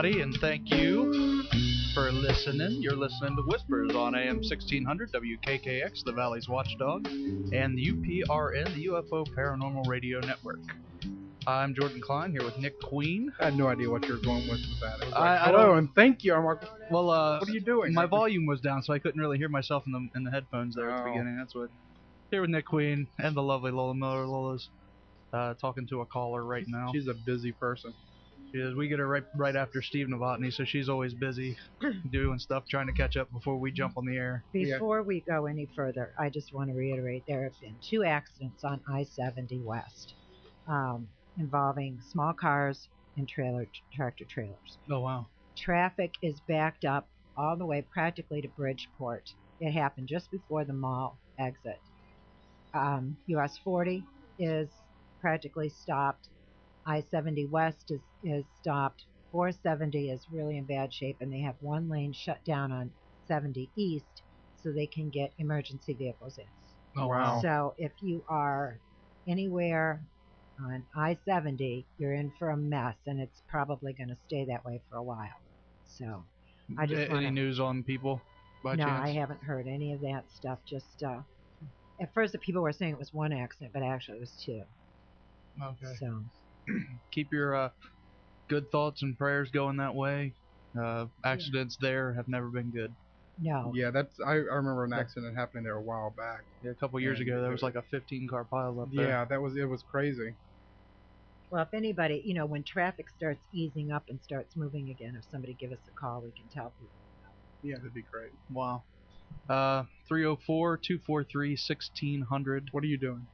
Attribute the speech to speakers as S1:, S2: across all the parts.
S1: everybody, and thank you for listening. You're listening to Whispers on AM 1600 WKKX, the Valley's Watchdog, and the UPRN, the UFO Paranormal Radio Network. I'm Jordan Klein here with Nick Queen.
S2: I had no idea what you were going with that. It was
S1: Hello
S2: and thank you. I'm like,
S1: well,
S2: what are you doing?
S1: My volume was down, so I couldn't really hear myself in the headphones there at the beginning. That's what. Here with Nick Queen and the lovely Lola Miller. Lola's talking to a caller right now.
S2: She's a busy person.
S1: She is. We get her right after Steve Novotny, so she's always busy doing stuff, trying to catch up before we jump on the air.
S3: Before we go any further, I just want to reiterate there have been 2 accidents on I-70 West involving small cars and tractor trailers.
S1: Oh, wow.
S3: Traffic is backed up all the way practically to Bridgeport. It happened just before the mall exit. US 40 is practically stopped. I-70 West is stopped. 470 is really in bad shape, and they have one lane shut down on 70 East so they can get emergency vehicles in.
S1: Oh, wow.
S3: So if you are anywhere on I-70, you're in for a mess, and it's probably going to stay that way for a while. So I just
S1: Any news on people by
S3: No,
S1: chance?
S3: I haven't heard any of that stuff. Just at first the people were saying it was 1 accident, but actually it was 2.
S1: Okay.
S3: So
S1: keep your good thoughts and prayers going that way. Accidents there have never been good.
S3: no.
S2: Yeah, I remember an accident happening there a while back.
S1: Yeah, a couple years ago, there was like a 15-car pile up there.
S2: Yeah, it was crazy.
S3: Well, if anybody, when traffic starts easing up and starts moving again, if somebody give us a call, we can tell people.
S2: Yeah, that'd be great.
S1: Wow. 304-243-1600.
S2: What are you doing?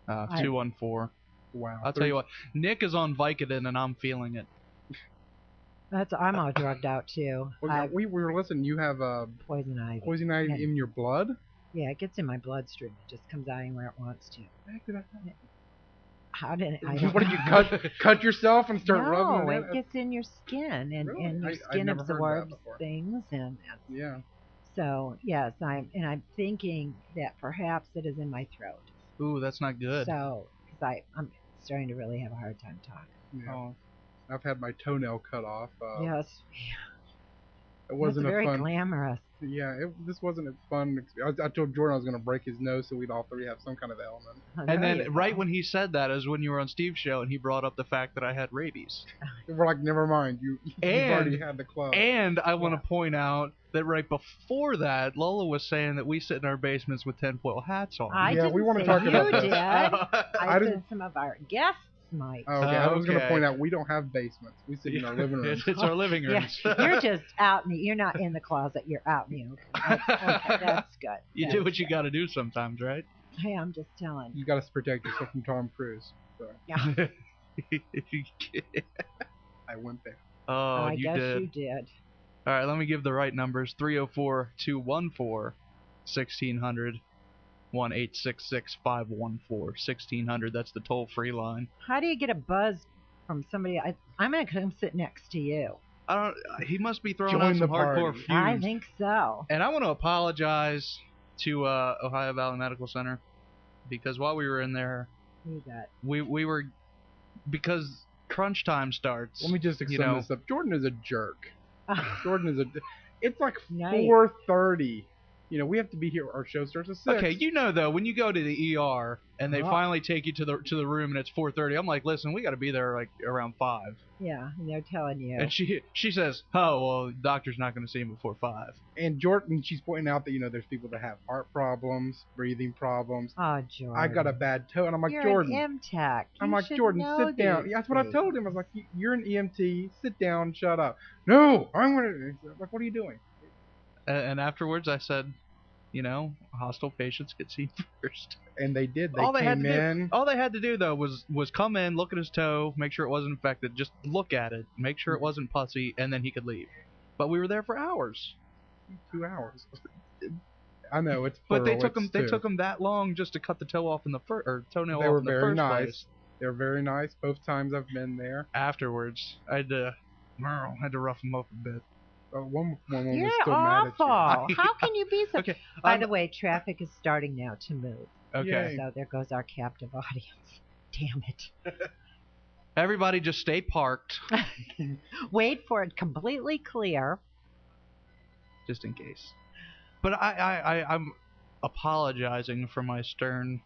S1: 214.
S2: Wow.
S1: I'll tell you what, Nick is on Vicodin and I'm feeling it.
S3: I'm all drugged out too.
S2: We were listening. You have
S3: Poison ivy.
S2: poison ivy in your blood?
S3: Yeah, it gets in my bloodstream. It just comes out anywhere it wants to. How did I?
S2: What did you cut yourself and start rubbing it in?
S3: No, it gets in your skin, and
S2: Really?
S3: your
S2: I've
S3: skin
S2: never heard that
S3: absorbs
S2: before.
S3: things, and
S2: Yeah.
S3: so yes, I'm thinking that perhaps it is in my throat.
S1: Ooh, that's not good.
S3: So, because I'm starting to really have a hard time talking.
S2: Yeah.
S1: Oh.
S2: I've had my toenail cut off.
S3: Yes,
S2: It wasn't
S3: that's very
S2: a fun.
S3: glamorous.
S2: Yeah, this wasn't a fun. I told Jordan I was going to break his nose, so we'd all 3 have some kind of ailment.
S1: And then right when he said that is when you were on Steve's show and he brought up the fact that I had rabies.
S2: We're like, never mind, you've already had the club.
S1: And I want to point out that right before that, Lola was saying that we sit in our basements with tinfoil hats on.
S3: I
S2: Yeah,
S3: didn't
S2: we wanna
S3: say
S2: talk
S3: you
S2: about this.
S3: did. I
S2: didn't-
S3: said some of our guests might.
S2: Oh, okay, I was going to
S1: Okay.
S2: point out we don't have basements. We sit in our living room.
S1: It's our living
S3: Yeah,
S1: rooms.
S3: you're just out. You're not in the closet. You're out in the open. Okay, that's good.
S1: You do what you got to do sometimes, right?
S3: Hey, I'm just telling.
S2: You got to protect yourself from Tom Cruise. So
S3: Yeah,
S2: I went there.
S1: Oh,
S3: I
S1: you
S3: guess
S1: did.
S3: you did.
S1: All right, let me give the right numbers. 304-214-1600. 1-866-514-1600. That's the toll-free line.
S3: How do you get a buzz from somebody? I'm gonna come sit next to you.
S1: He must be throwing
S2: Join
S1: out some
S2: the
S1: hardcore
S2: party.
S1: fumes.
S3: I think so.
S1: And I want to apologize to Ohio Valley Medical Center because while we were in there,
S3: You got.
S1: we were, because crunch time starts.
S2: Let me just
S1: you
S2: sum
S1: know,
S2: this up. Jordan is a jerk. Jordan is a. It's like
S3: Nice.
S2: 4:30. We have to be here. Our show starts at 6.
S1: Okay, though, when you go to the ER and they
S3: Oh.
S1: finally take you to the room and it's 4:30, I'm like, listen, we got to be there like around 5.
S3: Yeah, and they're telling you.
S1: And she says, oh well, the doctor's not going to see him before 5.
S2: And Jordan, she's pointing out that there's people that have heart problems, breathing problems.
S3: Oh, Jordan.
S2: I got a bad toe, and I'm like,
S3: You're
S2: Jordan.
S3: an MTech.
S2: I'm
S3: You
S2: like,
S3: should
S2: Jordan,
S3: know
S2: sit down.
S3: these
S2: Yeah, that's what I
S3: things.
S2: told him. I was like, you're an EMT. Sit down. Shut up. No, I'm gonna. Like, what are you doing?
S1: And afterwards, I said, hostile patients get seen first.
S2: And they did. They
S1: all they had
S2: came
S1: to
S2: in.
S1: do, all they had to do though was come in, look at his toe, make sure it wasn't infected, just look at it, make sure it wasn't pussy, and then he could leave. But we were there for hours.
S2: 2 hours. I know it's.
S1: But they
S2: plural,
S1: took
S2: it's
S1: them. They
S2: two.
S1: took them that long just to cut the toe off in the first, or toenail
S2: They
S1: off
S2: were
S1: in the
S2: very
S1: first
S2: nice.
S1: place.
S2: They were very nice. Both times I've been there.
S1: Afterwards, I had to rough them up a bit.
S2: One was
S3: You're
S2: still
S3: awful.
S2: mad at you.
S3: How can you be so?
S1: Okay.
S3: By the way, traffic is starting now to move.
S1: Okay.
S2: Yay.
S3: So there goes our captive audience. Damn it.
S1: Everybody just stay parked,
S3: Wait for it completely clear.
S1: just in case. But I'm apologizing for my stern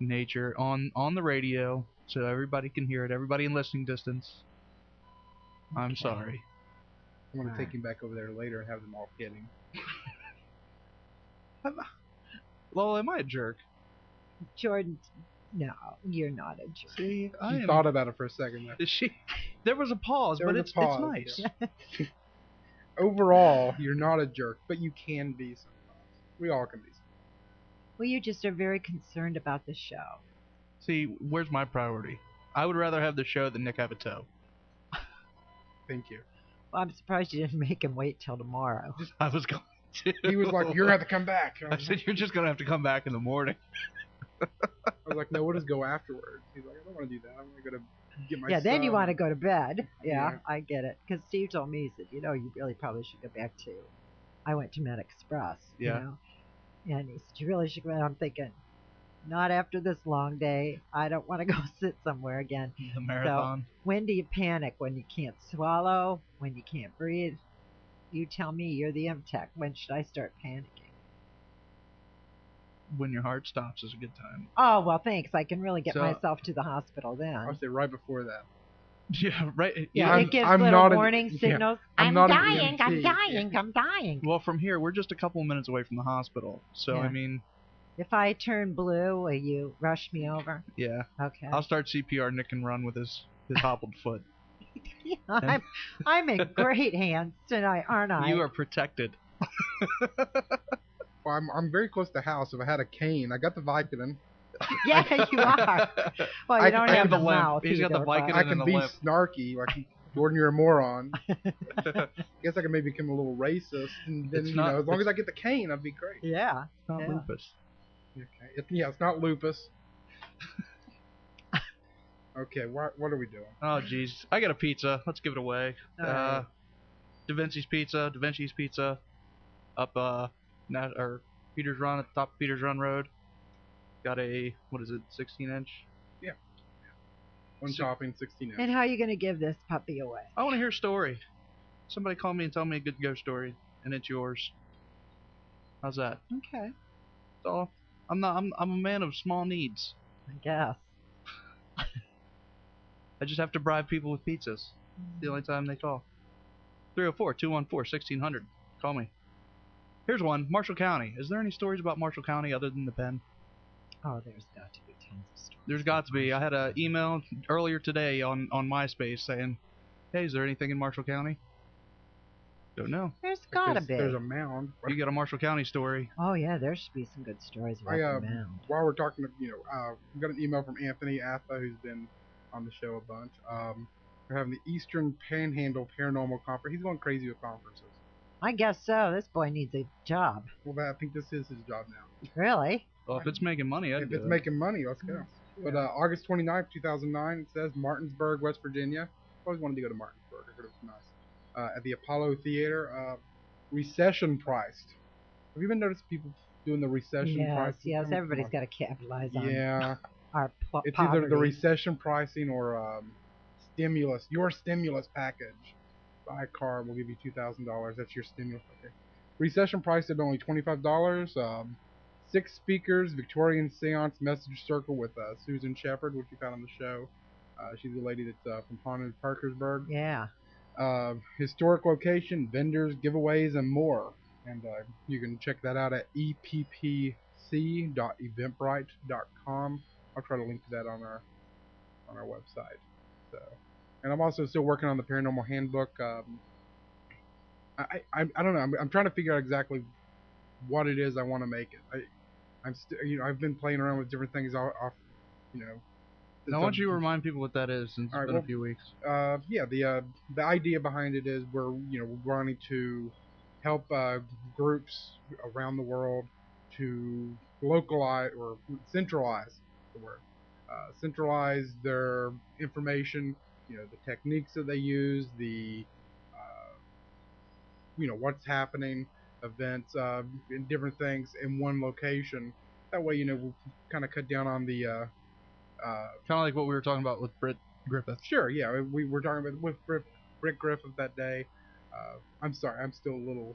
S1: nature on the radio, so everybody can hear it. Everybody in listening distance. I'm sorry.
S2: I'm going to take him back over there later and have them all kidding.
S1: Well, am I a jerk?
S3: Jordan, no, you're not a jerk.
S1: See,
S2: She thought about it for a second there.
S1: There was a pause,
S2: There
S1: but
S2: was a
S1: it's
S2: pause,
S1: nice.
S2: yeah. Overall, you're not a jerk, but you can be sometimes. We all can be sometimes.
S3: Well, you just are very concerned about the show.
S1: See, where's my priority? I would rather have the show than Nick have a toe.
S2: Thank you.
S3: Well, I'm surprised you didn't make him wait till tomorrow.
S1: I was going to.
S2: He was like, you're going to have to come back.
S1: I said, you're just going to have to come back in the morning.
S2: I was like, no, we'll just go afterwards. He's like, I don't want to do that. I'm going to go to get my
S3: Yeah, then
S2: son.
S3: you want to go to bed. Yeah,
S2: Yeah.
S3: I get it. Because Steve told me, he said, you really probably should go back too. I went to Med Express.
S1: Yeah.
S3: You know? And he said, you really should go. And I'm thinking, not after this long day. I don't want to go sit somewhere again.
S1: The marathon.
S3: So, when do you panic? When you can't swallow? When you can't breathe? You tell me, you're the M-Tech. When should I start panicking?
S1: When your heart stops is a good time.
S3: Oh, well, thanks. I can really get
S2: So-
S3: myself to the hospital then.
S2: I would say right before that.
S1: Yeah, right.
S3: Yeah,
S2: I'm-
S3: it gives
S2: I'm
S3: little
S2: not an-
S3: warning
S2: yeah,
S3: signals.
S2: I'm
S3: I'm
S2: not an
S3: dying, I'm
S2: EMT.
S3: dying, I'm dying.
S1: Well, from here, we're just a couple minutes away from the hospital. So,
S3: Yeah.
S1: I mean,
S3: If I turn blue, will you rush me over?
S1: yeah.
S3: Okay.
S1: I'll start CPR. Nick can run with his hobbled foot.
S3: I'm in great hands tonight, aren't I?
S1: You are protected.
S2: Well, I'm very close to the house. If I had a cane, I got the Vicodin.
S3: Yeah, you are. Well, you
S2: I-
S3: don't
S2: I
S3: have
S2: have
S3: the
S1: the limp.
S3: mouth.
S1: He's got the
S3: either,
S1: Vicodin.
S3: but-
S2: I
S1: And
S2: can
S1: the
S2: be
S1: limp.
S2: snarky. Like, Jordan, you're a moron. Guess I can maybe become a little racist. And then,
S1: It's
S2: you
S1: not-
S2: know, as long as I get the cane, I'd be great.
S3: Yeah.
S1: It's not
S3: Yeah.
S1: lupus.
S2: Okay. It's not lupus. Okay, what are we doing?
S1: Oh, jeez. I got a pizza. Let's give it away.
S3: All right.
S1: Da Vinci's Pizza, up or Peters Run at the top of Peters Run Road. Got a 16-inch.
S2: One topping, 16
S3: And how are you going to give this puppy away?
S1: I want to hear a story. Somebody call me and tell me a good ghost story, and it's yours. How's that?
S3: Okay.
S1: That's all. I'm a man of small needs.
S3: I guess.
S1: I just have to bribe people with pizzas. The only time they call. 304-214-1600. Call me. Here's one. Marshall County. Is there any stories about Marshall County other than the pen?
S3: Oh, there's got to be tons of stories.
S1: There's got to be. I had an email earlier today on MySpace saying, hey, is there anything in Marshall County? Don't know.
S3: There's got to
S2: There's-
S3: be.
S2: There's a mound.
S1: You got a Marshall County story.
S3: Oh, yeah, there should be some good stories about the mound.
S2: While we're talking, we got an email from Anthony Atha, who's been on the show a bunch. We're having the Eastern Panhandle Paranormal Conference. He's going crazy with conferences.
S3: I guess so. This boy needs a job.
S2: Well, I think this is his job now.
S3: Really?
S1: Well, if it's making money, I'd
S2: If
S1: do
S2: it's
S1: it.
S2: making money, let's go. But August 29th, 2009, it says Martinsburg, West Virginia. I always wanted to go to Martinsburg. I heard it was nice. At the Apollo Theater, recession priced. Have you been noticing people doing the recession pricing?
S3: Yes,
S2: I mean,
S3: everybody's
S2: come
S3: got to capitalize
S2: on.
S3: on
S2: Yeah,
S3: our
S2: it's
S3: poverty.
S2: either the recession pricing or stimulus. Your stimulus package. Buy a car, we'll give you $2,000. That's your stimulus. Okay. Recession priced at only $25. 6 speakers, Victorian seance message circle with Susan Shepard, which you found on the show. She's the lady that's from Haunted Parkersburg.
S3: Yeah.
S2: Historic location, vendors, giveaways, and more. And you can check that out at eppc.eventbrite.com. I'll try to link to that on our website. So, and I'm also still working on the Paranormal Handbook. I don't know. I'm trying to figure out exactly what it is I want to make it. I'm still, I've been playing around with different things off, since
S1: Now, why don't you
S2: I've-
S1: remind people what that is, since it's
S2: All right,
S1: been
S2: well,
S1: a few weeks.
S2: yeah, the idea behind it is we're wanting to help groups around the world to localize or centralize centralize their information, the techniques that they use, the what's happening, events, and different things in one location. That way, we'll kind of cut down on the
S1: Kind of like what we were talking about with Griffith.
S2: Sure, yeah, we were talking about with Rick Griffith that day. I'm sorry, I'm still a little.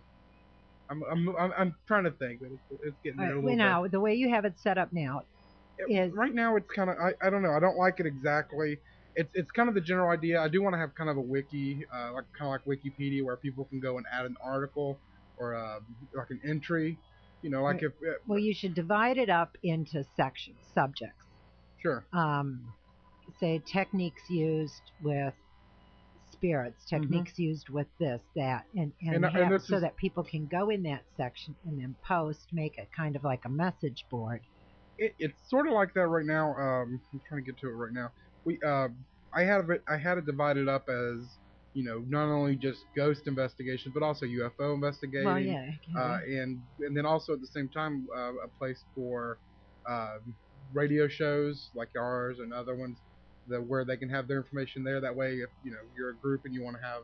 S2: I'm trying to think, but it's getting there a little bit.
S3: Now, the way you have it set up now is
S2: Right now it's kind of I don't know, I don't like it exactly. It's kind of the general idea. I do want to have kind of a wiki, like kind of like Wikipedia, where people can go and add an article or like an entry. You know, like if
S3: well, you should divide it up into sections, subjects.
S2: Sure.
S3: Say techniques used with spirits, techniques used with this, that, and so that people can go in that section and then make it kind of like a message board.
S2: It's sort of like that right now. I'm trying to get to it right now. I had it divided up as, you know, not only just ghost investigations but also UFO investigating.
S3: Well, yeah.
S2: And then also at the same time a place for radio shows like ours and other ones where they can have their information there. That way, if you know you're a group and you want to have,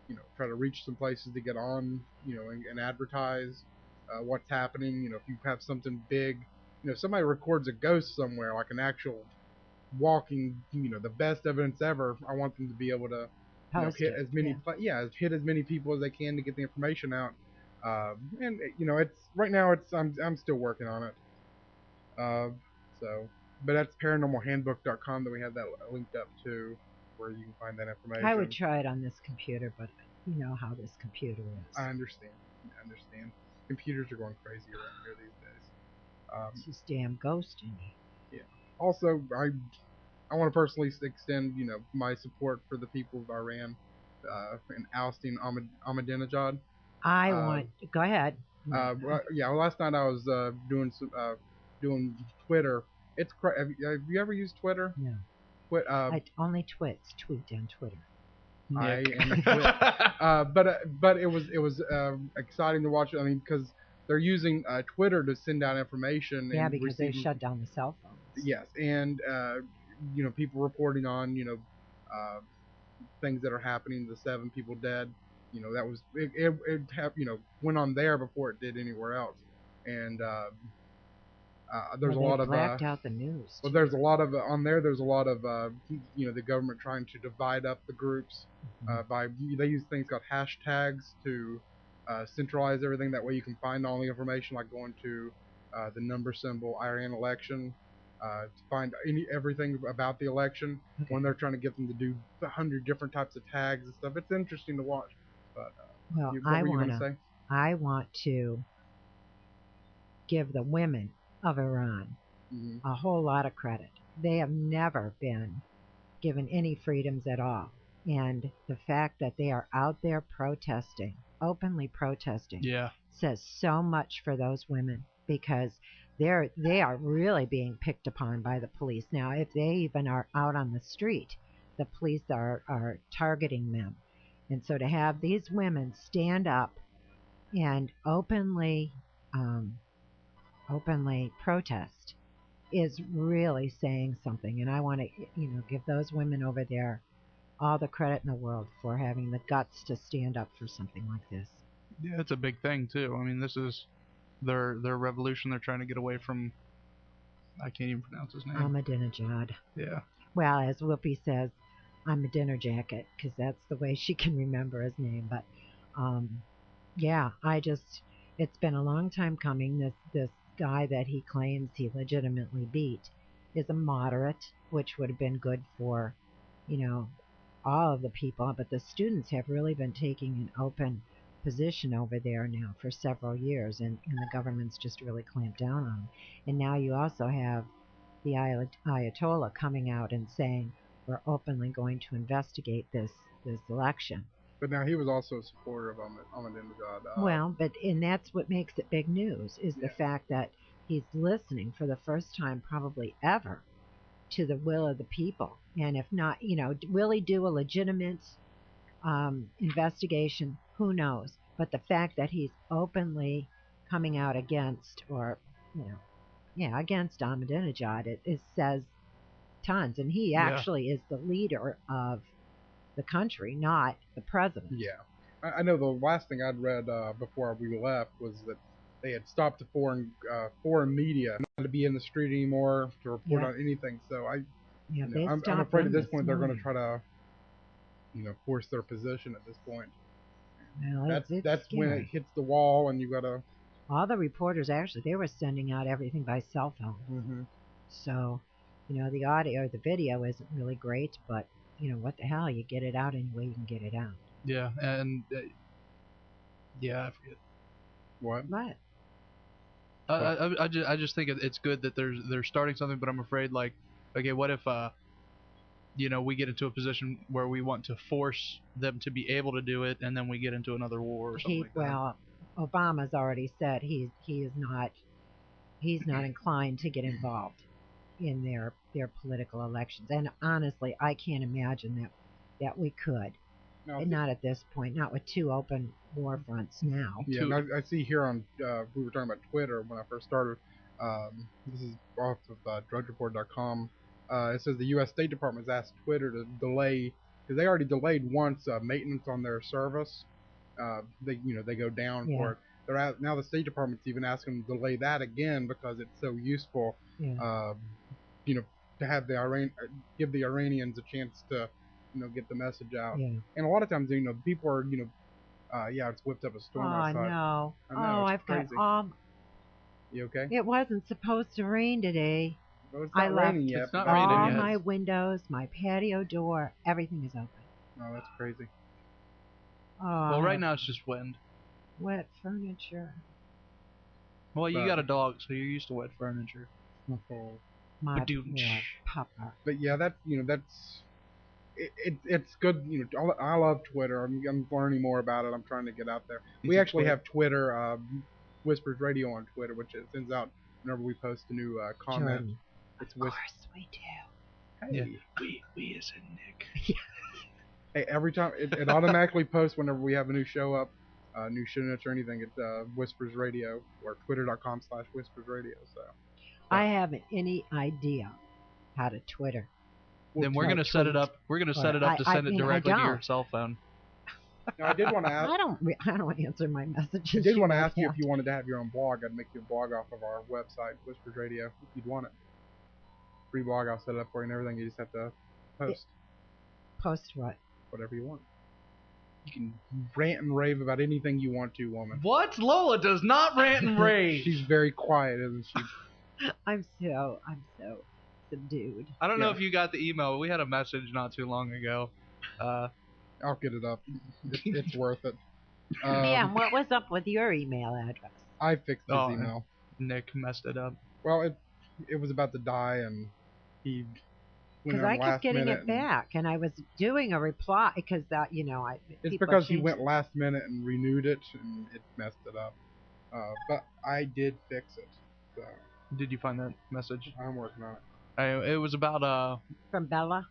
S2: you know, try to reach some places to get on, you know, and advertise what's happening. You know, if you have something big. You know, if somebody records a ghost somewhere, like an actual walking, you know, the best evidence ever, I want them to be able to, you know, hit as many, hit as many people as they can to get the information out. And you know, it's right now. I'm still working on it. But that's paranormalhandbook.com that we have that linked up to, where you can find that information.
S3: I would try it on this computer, but you know how this computer is.
S2: I understand. Computers are going crazy around here these days.
S3: It's just damn ghosting.
S2: Yeah. Also, I want to personally extend, you know, my support for the people of Iran in ousting Ahmadinejad.
S3: Go ahead.
S2: Yeah. Last night I was doing Twitter. It's have you ever used Twitter?
S3: No. I only tweet on Twitter.
S2: I am a twit. But it was exciting to watch. I mean, because they're using Twitter to send out information.
S3: Yeah, because they shut down the cell phones.
S2: Yes, and you know, people reporting on, you know, things that are happening. The 7 people dead. You know, that was you know, went on there before it did anywhere else. And there's a lot of
S3: blacked out the news.
S2: Well, there's a lot of on there. There's a lot of you know, the government trying to divide up the groups by they use things called hashtags to centralize everything. That way you can find all the information, like going to the number symbol Iran election to find everything about the election. Okay. When they're trying to get them to do 100 different types of tags and stuff, it's interesting to watch. But
S3: well, I want to give the women of Iran a whole lot of credit. They have never been given any freedoms at all. And the fact that they are out there protesting, openly protesting, says so much for those women, because they are really being picked upon by the police. Now, if they even are out on the street, the police are targeting them. And so to have these women stand up and openly protest is really saying something. And I want to, you know, give those women over there all the credit in the world for having the guts to stand up for something like this.
S1: Yeah, it's a big thing too. I mean, this is their revolution. They're trying to get away from, I can't even pronounce his name.
S3: Ahmadinejad.
S1: Yeah.
S3: Well, as Whoopi says, I'm a dinner jacket, because that's the way she can remember his name. But yeah, it's been a long time coming. This guy that he claims he legitimately beat is a moderate, which would have been good for, you know, all of the people. But the students have really been taking an open position over there now for several years, and the government's just really clamped down on them. And now you also have the Ayatollah coming out and saying we're openly going to investigate this election.
S2: But now he was also a supporter of Ahmadinejad.
S3: Well, and that's what makes it big news, is the fact that he's listening for the first time probably ever to the will of the people. And if not, you know, will he do a legitimate investigation? Who knows? But the fact that he's openly coming out against, or, you know, against Ahmadinejad, it says tons. And he actually is the leader of the country, not the president.
S2: Yeah. I know the last thing I'd read before we left was that they had stopped the foreign media not to be in the street anymore to report on anything. So
S3: Yeah,
S2: You know, I'm afraid at this point they're going to try to, force their position at this point.
S3: Well,
S2: That's when it hits the wall, and you got to.
S3: All the reporters actually they were sending out everything by cell phone.
S2: Mm-hmm.
S3: So, the audio, the video isn't really great, but what the hell, you get it out any way you can get it out.
S1: Yeah, and I forget.
S2: What?
S3: What?
S1: I just think it's good that they're starting something, but I'm afraid, like, okay, what if we get into a position where we want to force them to be able to do it, and then we get into another war or something like that.
S3: Well, Obama's already said he's not inclined to get involved in their political elections, and honestly, I can't imagine that we could.
S2: No,
S3: not at this point, not with two open war fronts now.
S2: Yeah, I see here on we were talking about Twitter when I first started. This is off of drudgereport.com. It says the U.S. State Department has asked Twitter to delay, because they already delayed once maintenance on their service. They go down for it. Now the State Department's even asking them to delay that again because it's so useful.
S3: Yeah.
S2: To have give the Iranians a chance to get the message out.
S3: Yeah.
S2: And a lot of times, people are it's whipped up a storm outside.
S3: No.
S2: I know,
S3: I've
S2: crazy.
S3: got
S2: You okay?
S3: It wasn't supposed to rain today.
S2: Well, it's not raining yet.
S1: It's not
S3: all
S1: raining yet.
S3: my windows, my patio door, everything is open.
S2: Oh, that's crazy.
S1: Well, right now it's just wind.
S3: Wet furniture.
S1: Well, you got a dog, so you're used to wet furniture.
S3: My papa.
S2: But yeah, that's it's good. I love Twitter. I'm learning more about it. I'm trying to get out there. We actually have Twitter, Whispers Radio on Twitter, which it sends out whenever we post a new comment.
S3: Jordan,
S2: It's
S3: of course we do.
S2: Hey.
S1: Yeah. We as in Nick.
S2: Hey, every time it automatically posts whenever we have a new show up, new show notes or anything. It's Whispers Radio or twitter.com/Whispers Radio. So
S3: I haven't any idea how to Twitter.
S1: Then we're gonna set it up. We're gonna set it up to send it directly to your cell phone.
S2: Now, I did want to ask.
S3: I don't answer my messages.
S2: I did want to ask you if you wanted to have your own blog. I'd make you a blog off of our website, Whispers Radio, if you'd want it. Free blog, I'll set it up for you and everything. You just have to post.
S3: Post what?
S2: Whatever you want. You can rant and rave about anything you want to, woman.
S1: What? Lola does not rant and rave.
S2: She's very quiet, isn't she?
S3: I'm so subdued.
S1: I don't know if you got the email, but we had a message not too long ago.
S2: I'll get it up. It's worth it.
S3: Yeah, what was up with your email address?
S2: I fixed his email.
S1: Nick messed it up.
S2: Well, it was about to die, and he went
S3: because
S2: on
S3: I kept getting it
S2: and
S3: back, and I was doing a reply because that
S2: it's because he went last minute and renewed it, and it messed it up. But I did fix it. So
S1: did you find that message?
S2: I'm working on it.
S1: It was about
S3: from Bella.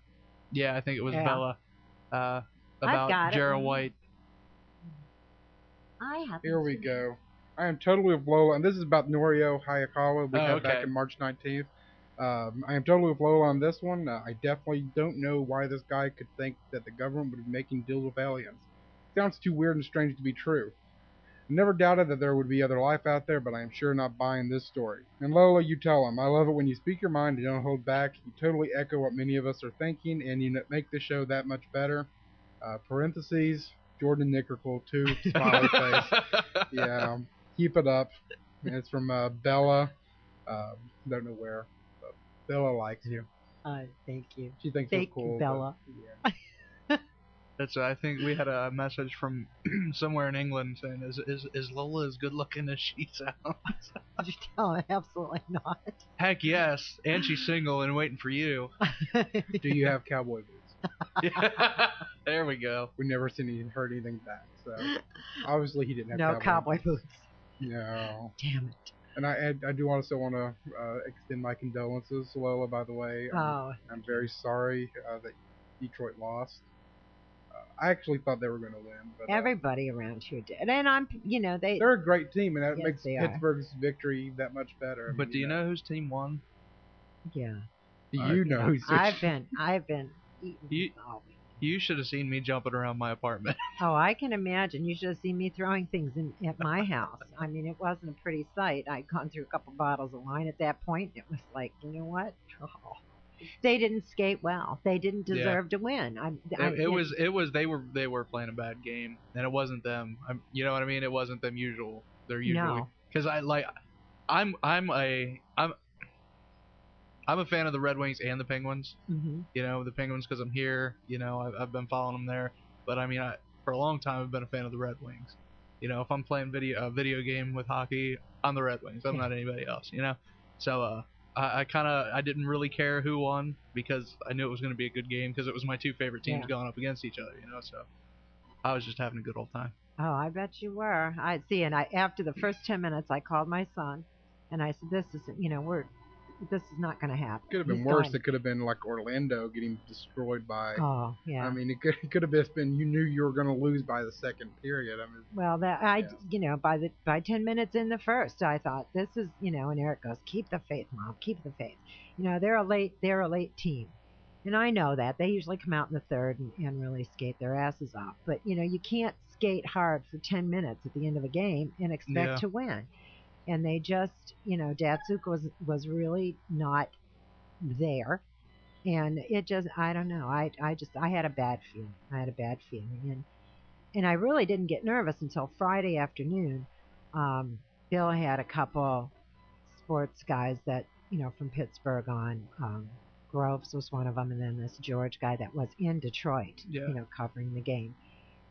S1: Yeah, I think it was Bella. About Jarrah White.
S3: I have.
S2: Here we go. I am totally with Lola, and this is about Norio Hayakawa. We had back in March 19th. I am totally with Lola on this one. I definitely don't know why this guy could think that the government would be making deals with aliens. Sounds too weird and strange to be true. I never doubted that there would be other life out there, but I am sure not buying this story. And Lola, you tell him. I love it when you speak your mind and don't hold back. You totally echo what many of us are thinking, and you make the show that much better. Parentheses, Jordan and Nick are cool too. Smiley face. Yeah, keep it up. And it's from Bella. Don't know where, but Bella likes you.
S3: Thank you.
S2: She thinks
S3: you're
S2: cool.
S3: You, Bella.
S2: But, yeah.
S1: That's. I think we had a message from somewhere in England saying, "Is Lola as good looking as she sounds?"
S3: Did you tell her? Absolutely not.
S1: Heck yes, and she's single and waiting for you.
S2: Do you have cowboy boots?
S1: Yeah. There we go.
S2: We never heard anything back. So obviously he didn't have
S3: no cowboy boots.
S2: No.
S3: Damn it.
S2: And I do also want to extend my condolences, Lola. By the way, I'm very sorry that Detroit lost. I actually thought they were going to win, but
S3: everybody around here did, and they're
S2: a great team, and that makes Pittsburgh's victory that much better.
S1: But do you know whose team won?
S3: Yeah.
S2: Do you know who's?
S3: I've been eating all week.
S1: You should have seen me jumping around my apartment.
S3: Oh, I can imagine. You should have seen me throwing things at my house. I mean, it wasn't a pretty sight. I'd gone through a couple bottles of wine at that point. It was like, you know what? Oh. They didn't skate well. They didn't deserve to win.
S1: They were playing a bad game, and it wasn't them. You know what I mean? It wasn't them usual. They're usually
S3: No.
S1: because I'm a fan of the Red Wings and the Penguins.
S3: Mm-hmm.
S1: You know, the Penguins because I'm here. You know, I've been following them there. But I mean, for a long time I've been a fan of the Red Wings. You know, if I'm playing a video game with hockey, I'm the Red Wings. I'm not anybody else. You know, so I didn't really care who won because I knew it was going to be a good game because it was my two favorite teams going up against each other. You know, so I was just having a good old time.
S3: Oh, I bet you were. I see. And after the first 10 minutes, I called my son, and I said, "This isn't. This is not going to happen."
S2: Could have been worse. It could have been like Orlando getting destroyed by.
S3: Oh, yeah.
S2: I mean, it could have just been you knew you were going to lose by the second period. I mean.
S3: Well, by 10 minutes in the first, I thought this is, and Eric goes, "Keep the faith, Mom. Keep the faith." They're a late team, and I know that they usually come out in the third and really skate their asses off. But you can't skate hard for 10 minutes at the end of a game and expect to win. And they just, Datsuk was really not there. And it just, I don't know. I had a bad feeling. And I really didn't get nervous until Friday afternoon. Bill had a couple sports guys that, from Pittsburgh on. Groves was one of them. And then this George guy that was in Detroit, covering the game.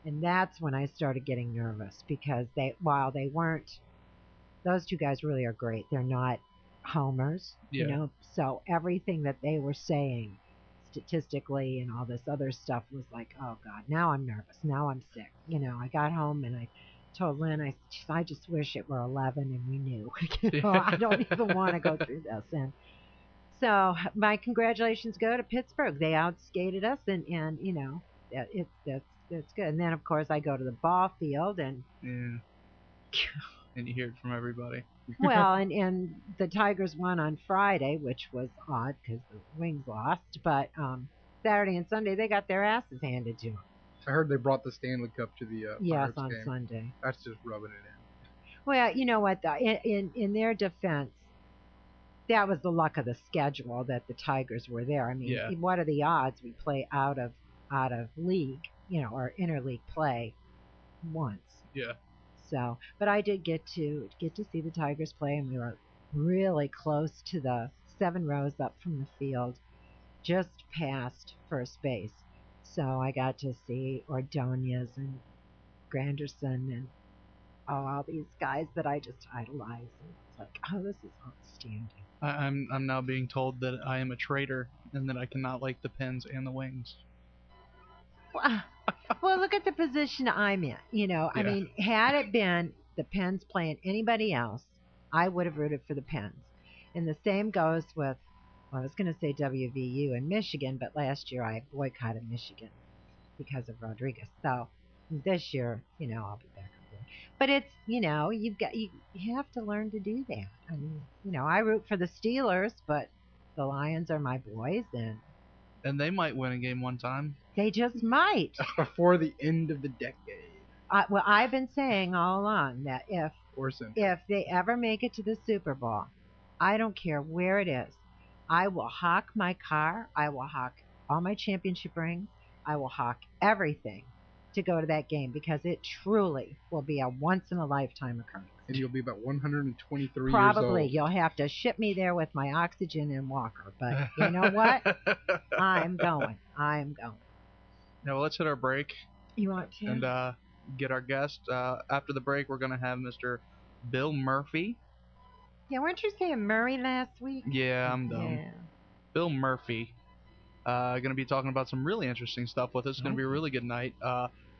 S3: And that's when I started getting nervous because while they weren't, those two guys really are great. They're not homers, so everything that they were saying statistically and all this other stuff was like, oh God, now I'm nervous. Now I'm sick. I got home and I told Lynn, I just wish it were 11 and we knew. I don't even want to go through this. And so my congratulations go to Pittsburgh. They outskated us and that's good. And then of course I go to the ball field and
S1: and you hear it from everybody.
S3: Well, and the Tigers won on Friday, which was odd because the Wings lost. But Saturday and Sunday, they got their asses handed to them.
S2: I heard they brought the Stanley Cup to the
S3: Yes,
S2: Pirates
S3: on
S2: game.
S3: Sunday.
S2: That's just rubbing it in.
S3: Well, you know what, though? In their defense, that was the luck of the schedule that the Tigers were there. I mean, what are the odds we play out of league, or interleague play once?
S1: Yeah.
S3: So, but I did get to see the Tigers play, and we were really close to the 7 rows up from the field, just past first base. So I got to see Ordonez and Granderson and all these guys that I just idolize. And it's like, oh, this is outstanding.
S1: I'm now being told that I am a traitor and that I cannot like the Pens and the Wings.
S3: Well, look at the position I'm in. I mean, had it been the Pens playing anybody else, I would have rooted for the Pens. And the same goes with, I was going to say WVU in Michigan, but last year I boycotted Michigan because of Rodriguez. So this year, I'll be back on board. But it's, you have to learn to do that. I mean, I root for the Steelers, but the Lions are my boys,
S1: and they might win a game one time.
S3: They just might.
S2: Before the end of the decade.
S3: Well, I've been saying all along that if they ever make it to the Super Bowl, I don't care where it is, I will hawk my car, I will hawk all my championship rings, I will hawk everything to go to that game because it truly will be a once-in-a-lifetime occurrence.
S2: And you'll be about 123
S3: Probably.
S2: years old.
S3: Probably. You'll have to ship me there with my oxygen and walker. But you know what? I'm going.
S1: Now, let's hit our break.
S3: You want to?
S1: And get our guest. After the break, we're going to have Mr. Bill Murphy.
S3: Yeah, weren't you saying Murray last week?
S1: Yeah, I'm dumb.
S3: Yeah.
S1: Bill Murphy. Going to be talking about some really interesting stuff with us. It's going to be a really good night.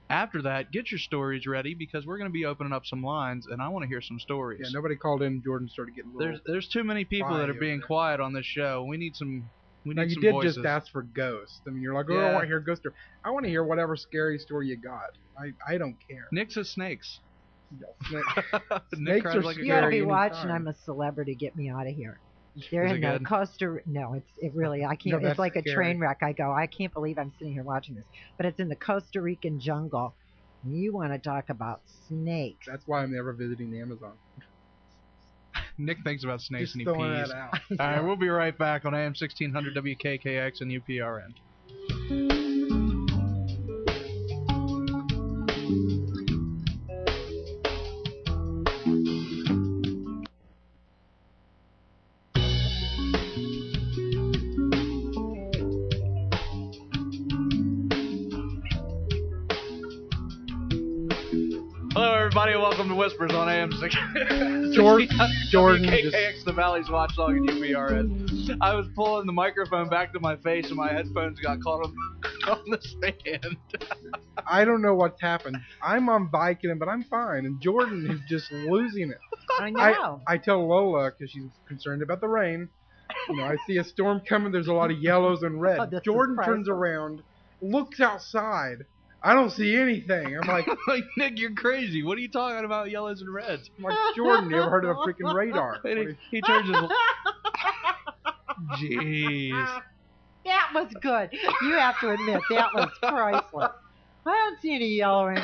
S1: After that, get your stories ready because we're going to be opening up some lines, and I want to hear some stories.
S2: Yeah, nobody called in. Jordan started getting a little
S1: There's too many people that are being quiet on this show. We need some. You
S2: did
S1: voices.
S2: just ask for ghosts. I mean, you're like, oh, I want to hear ghost story. I want to hear whatever scary story you got. I don't care.
S1: Nick says snakes.
S2: Snakes are
S1: like
S2: scary.
S3: You gotta be
S2: anytime.
S3: watching. I'm a celebrity. Get me out of here. They're in the Costa. No, it really. I can't.
S2: No,
S3: it's like
S2: scary.
S3: a train wreck. I go. I can't believe I'm sitting here watching this. But it's in the Costa Rican jungle. You want to talk about snakes?
S2: That's why I'm never visiting the Amazon.
S1: Nick thinks about snakes
S2: Just
S1: and he
S2: throwing
S1: pees.
S2: that out.
S1: All right, we'll be right back on AM 1600 WKKX and UPRN. Hello, everybody, and welcome to Whispers on AM 1600
S2: Jordan
S1: WKKX, the Valley's Watchdog, and UPRN. I was pulling the microphone back to my face, and my headphones got caught on the stand.
S2: I don't know what's happened. I'm on Vicodin, but I'm fine, and Jordan is just losing it.
S3: I know.
S2: I tell Lola, because she's concerned about the rain, I see a storm coming, there's a lot of yellows and reds.
S3: This is
S2: Jordan turns
S3: priceless.
S2: around, looks outside. I don't see anything. I'm like,
S1: Nick, you're crazy. What are you talking about, yellows and reds?
S2: Jordan, you ever heard of a freaking radar?
S1: And he turns his... Jeez.
S3: That was good. You have to admit, that was priceless. I don't see any yellowing.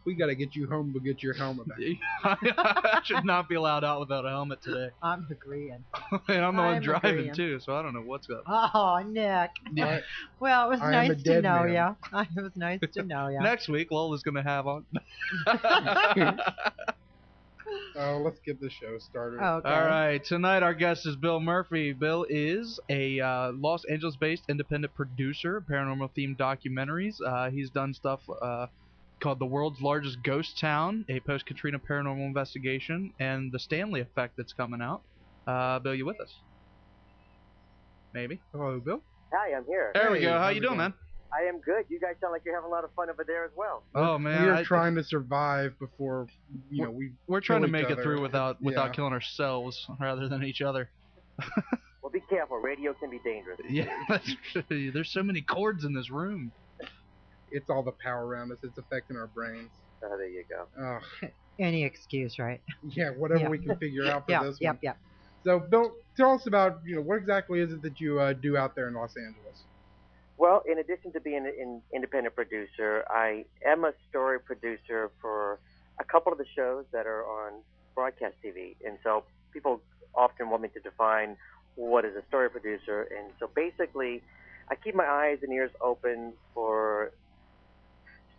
S2: We got to get you home to get your helmet back.
S1: I should not be allowed out without a helmet today.
S3: I'm agreeing.
S1: And I'm the one
S3: I'm
S1: driving,
S3: agreeing.
S1: too, so I don't know what's up.
S3: Oh, Nick.
S1: Yeah.
S3: Well, it was
S2: I am
S3: nice
S2: a
S3: to
S2: dead
S3: know
S2: man.
S3: you. It was nice to know you.
S1: Next week, Lola's going to have on...
S2: Let's get the show started.
S3: Okay.
S1: All right, tonight our guest is Bill Murphy. Bill is a Los Angeles-based independent producer of paranormal-themed documentaries. He's done stuff called The World's Largest Ghost Town, a post-Katrina paranormal investigation, and The Stanley Effect that's coming out. Bill, you with us? Maybe.
S2: Hello, Bill.
S4: Hi, I'm here.
S1: There we
S2: Hey,
S1: go. How
S2: how's
S1: you
S2: it
S1: doing,
S2: going?
S1: man?
S4: I am good. You guys sound like you're having a lot of fun over there as well.
S1: Oh, man.
S2: We're trying to survive before,
S1: We're trying to
S2: kill
S1: make
S2: each
S1: it
S2: other.
S1: through without
S2: Yeah.
S1: killing ourselves rather than each other.
S4: Well, be careful. Radio can be dangerous.
S1: Yeah, that's true. There's so many cords in this room.
S2: It's all the power around us. It's affecting our brains.
S4: Oh, there you go.
S3: Any excuse, right?
S2: Yeah, whatever
S3: Yeah.
S2: we can figure out for
S3: Yeah,
S2: this
S3: yep,
S2: one.
S3: yep.
S2: So, Bill, tell us about, what exactly is it that you do out there in Los Angeles?
S4: Well, in addition to being an independent producer, I am a story producer for a couple of the shows that are on broadcast TV. And so people often want me to define what is a story producer. And so basically, I keep my eyes and ears open for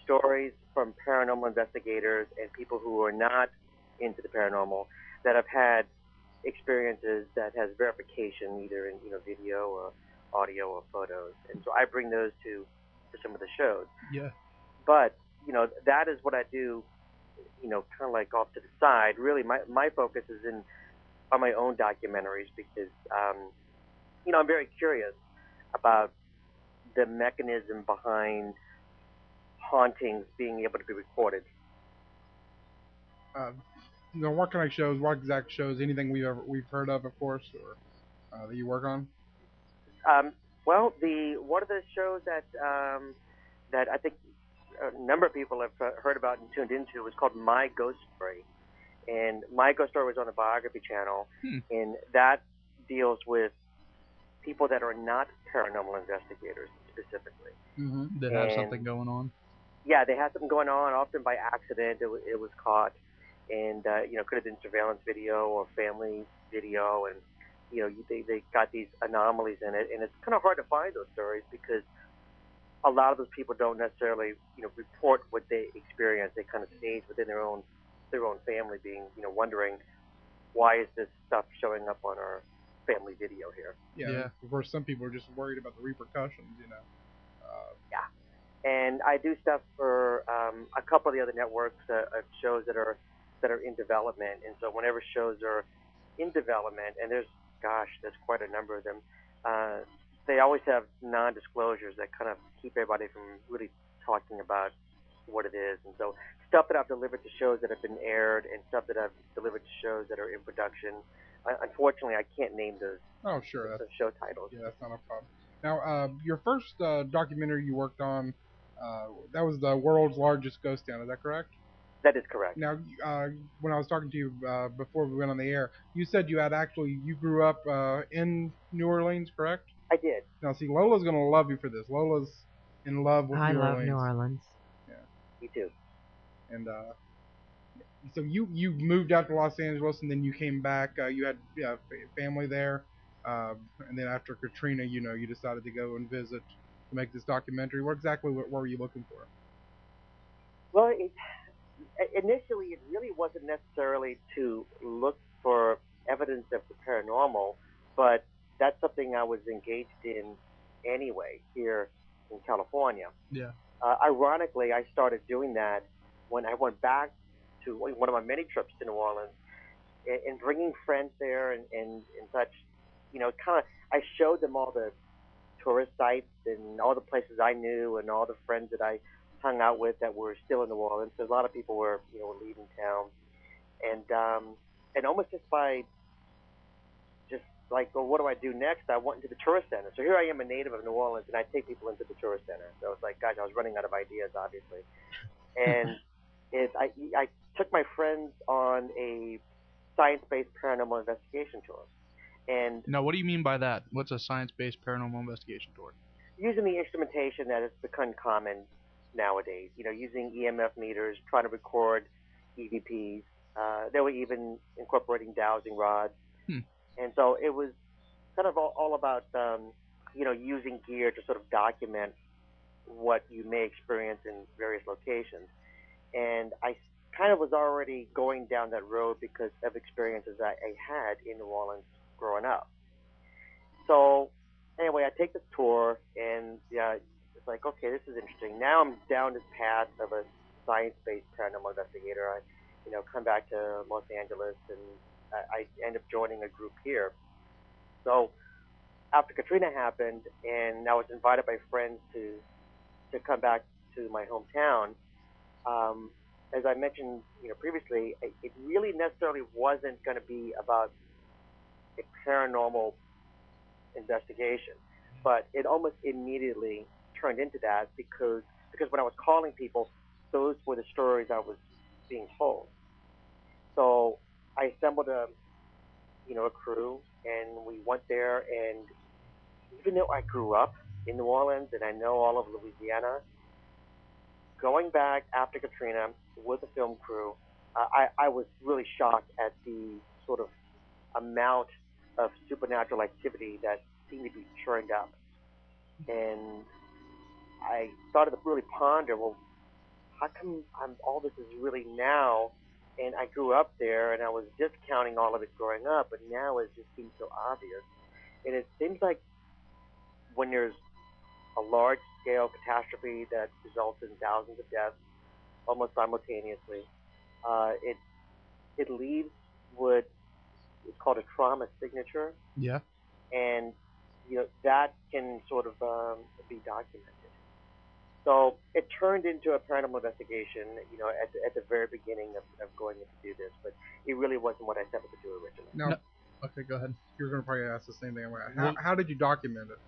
S4: stories from paranormal investigators and people who are not into the paranormal that have had experiences that has verification either in video or audio or photos. And so I bring those to some of the shows.
S1: Yeah.
S4: But that is what I do kind of like off to the side. Really my focus is on my own documentaries because I'm very curious about the mechanism behind hauntings being able to be recorded.
S2: What kind of shows, what exact shows, anything we've heard of course, or that you work on?
S4: Well, one of the shows that I think a number of people have heard about and tuned into was called My Ghost Story. And My Ghost Story was on the Biography Channel, and that deals with people that are not paranormal investigators specifically.
S1: Mm-hmm. That have something going on.
S4: Yeah, they had something going on, often by accident. It was caught, and could have been surveillance video or family video, and they got these anomalies in it, and it's kind of hard to find those stories because a lot of those people don't necessarily report what they experience. They kind of stage within their own family, being wondering why is this stuff showing up on our family video here.
S2: Yeah. Of course, some people are just worried about the repercussions.
S4: Yeah. And I do stuff for a couple of the other networks of shows that are in development. And so whenever shows are in development, and there's quite a number of them, they always have non-disclosures that kind of keep everybody from really talking about what it is. And so stuff that I've delivered to shows that have been aired and stuff that I've delivered to shows that are in production, unfortunately, I can't name those,
S2: Oh, sure.
S4: those show titles.
S2: Yeah, that's not a problem. Now, your first documentary you worked on, that was The World's Largest Ghost Town. Is that correct?
S4: That is correct.
S2: Now, when I was talking to you before we went on the air, you said you grew up in New Orleans, correct?
S4: I did.
S2: Now, see, Lola's going to love you for this. Lola's in love with
S3: I
S2: New
S3: love
S2: Orleans.
S3: New Orleans.
S4: Me too.
S2: And So you moved out to Los Angeles and then you came back. You had family there, and then after Katrina, you decided to go and visit to make this documentary. What were you looking for?
S4: Well, initially, it really wasn't necessarily to look for evidence of the paranormal, but that's something I was engaged in anyway here in California.
S1: Yeah.
S4: Ironically, I started doing that when I went back to one of my many trips to New Orleans and bringing friends there and such. Kind of, I showed them all the tourist sites and all the places I knew and all the friends that I hung out with that were still in New Orleans. So a lot of people were leaving town, and almost just by just like, well, what do I do next? I went into the tourist center. So here I am, a native of New Orleans, and I take people into the tourist center. So it's like, gosh, I was running out of ideas, obviously, and I took my friends on a science-based paranormal investigation tour. And
S1: now, what do you mean by that? What's a science-based paranormal investigation tour?
S4: Using the instrumentation that has become common nowadays, using EMF meters, trying to record EVPs. They were even incorporating dowsing rods. And so it was kind of all about, using gear to sort of document what you may experience in various locations. And I kind of was already going down that road because of experiences I had in New Orleans growing up. So anyway, I take this tour, and it's like, okay, this is interesting. Now I'm down this path of a science-based paranormal investigator. I, come back to Los Angeles, and I end up joining a group here. So after Katrina happened, and I was invited by friends to come back to my hometown, as I mentioned, previously, it really necessarily wasn't going to be about a paranormal investigation, but it almost immediately turned into that because when I was calling people, those were the stories I was being told. So I assembled a crew, and we went there, and even though I grew up in New Orleans and I know all of Louisiana, going back after Katrina with the film crew, I was really shocked at the sort of amount of supernatural activity that seemed to be churned up. And I started to really ponder, well, how come all this is really now? And I grew up there, and I was discounting all of it growing up, but now it just seems so obvious. And it seems like when there's a large-scale catastrophe that results in thousands of deaths almost simultaneously, it leaves what is called a trauma signature.
S1: Yeah.
S4: And that can sort of be documented. So it turned into a paranormal investigation, at the very beginning of going in to do this, but it really wasn't what I set out to do originally.
S2: No.
S1: Okay, go ahead.
S2: You're going to probably ask the same thing. How did you document it?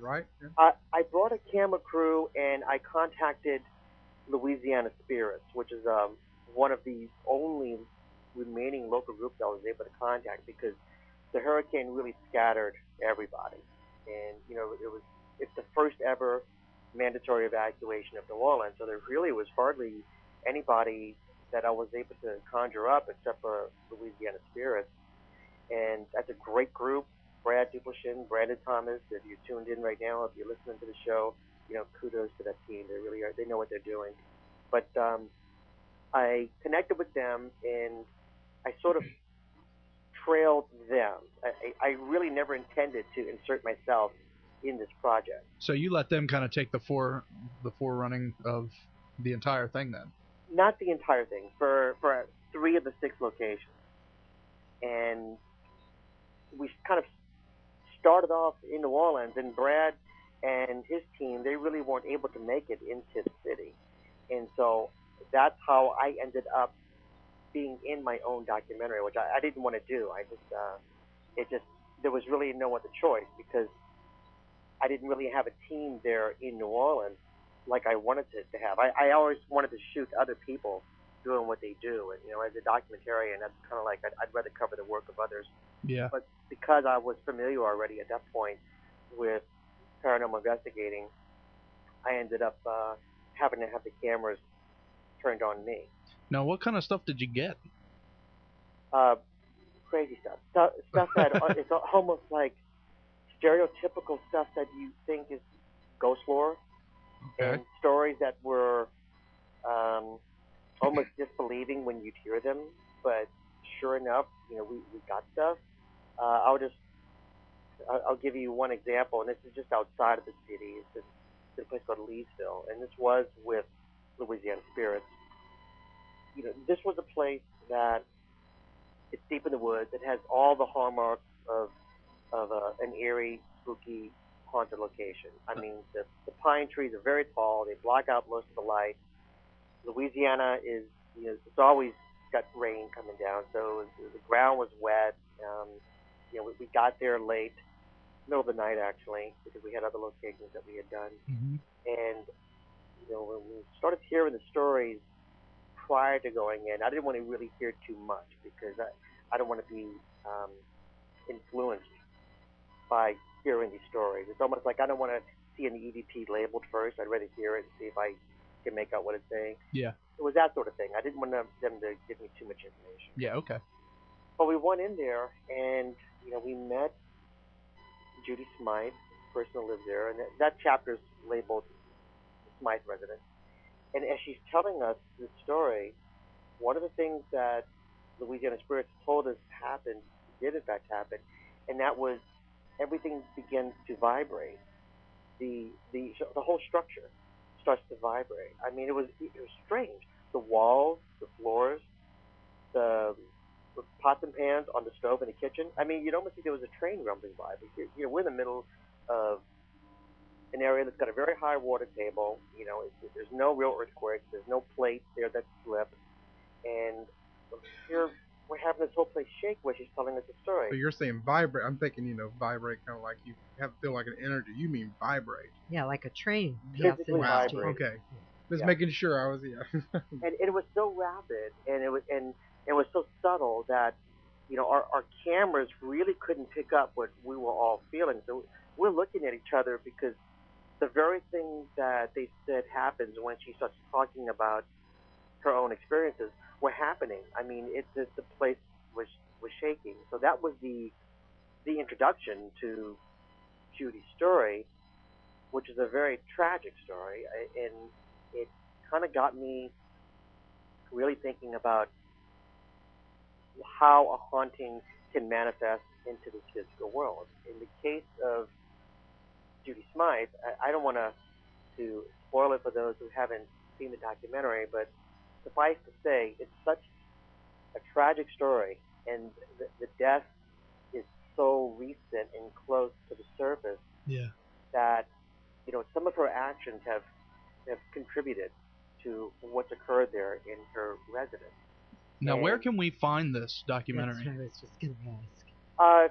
S2: Right?
S4: Yeah. I brought a camera crew, and I contacted Louisiana Spirits, which is one of the only remaining local groups I was able to contact because the hurricane really scattered everybody. And, it's the first ever mandatory evacuation of New Orleans, so there really was hardly anybody that I was able to conjure up except for Louisiana Spirits. And that's a great group. Brad Duplichin, Brandon Thomas, if you're tuned in right now, if you're listening to the show, kudos to that team. They really are. They know what they're doing. But I connected with them, and I sort of trailed them. I really never intended to insert myself in this project.
S1: So you let them kind of take the forerunning of the entire thing then?
S4: Not the entire thing, for 3 of the 6 locations. And we kind of started off in New Orleans, and Brad and his team, they really weren't able to make it into the city. And so that's how I ended up being in my own documentary, which I didn't want to do. There was really no other choice because I didn't really have a team there in New Orleans like I wanted to have. I always wanted to shoot other people doing what they do. And, as a documentarian, that's kind of like I'd rather cover the work of others.
S1: Yeah.
S4: But because I was familiar already at that point with paranormal investigating, I ended up having to have the cameras turned on me.
S1: Now, what kind of stuff did you get?
S4: Crazy stuff that it's almost like stereotypical stuff that you think is ghost lore,
S1: Okay.
S4: and stories that were almost disbelieving when you'd hear them, but sure enough, we got stuff. I'll give you one example, and this is just outside of the city. It's a place called Leesville, and this was with Louisiana Spirits. This was a place that it's deep in the woods. It has all the hallmarks of an eerie, spooky, haunted location. I mean, the pine trees are very tall. They block out most of the light. Louisiana is, it's always got rain coming down, so the ground was wet. We got there late, middle of the night actually, because we had other locations that we had done.
S1: Mm-hmm.
S4: And when we started hearing the stories prior to going in, I didn't want to really hear too much because I don't want to be influenced by hearing these stories. It's almost like I don't want to see an EVP labeled first. I'd rather hear it and see if I can make out what it's saying.
S1: Yeah.
S4: It was that sort of thing. I didn't want them to give me too much information.
S1: Yeah, okay.
S4: But we went in there and, we met Judy Smythe, the person who lives there, and that chapter's labeled Smythe resident. And as she's telling us this story, one of the things that Louisiana Spirits told us happened, did in fact happen, and that was everything begins to vibrate. The whole structure starts to vibrate. I mean, it was strange. The walls, the floors, the pots and pans on the stove in the kitchen. I mean, you'd almost think there was a train rumbling by. But here we're in the middle of an area that's got a very high water table. There's no real earthquakes. There's no plates there that slip. And here we're having this whole place shake where she's telling us a story.
S2: So you're saying vibrate. I'm thinking, vibrate, kind of like you feel like an energy. You mean vibrate.
S3: Yeah, like a train.
S4: Physically
S2: Wow.
S4: vibrate.
S2: Okay. Just making sure I was,
S4: And it was so rapid, and it was so subtle that, our cameras really couldn't pick up what we were all feeling. So we're looking at each other because the very thing that they said happens when she starts talking about her own experiences were happening. I mean, the place was shaking. So that was the introduction to Judy's story, which is a very tragic story, and it kind of got me really thinking about how a haunting can manifest into the physical world. In the case of Judy Smythe, I don't want to spoil it for those who haven't seen the documentary, but suffice to say, it's such a tragic story, and the death is so recent and close to the surface that some of her actions have contributed to what's occurred there in her residence.
S1: Now, where can we find this documentary?
S3: That's what I was just going to ask.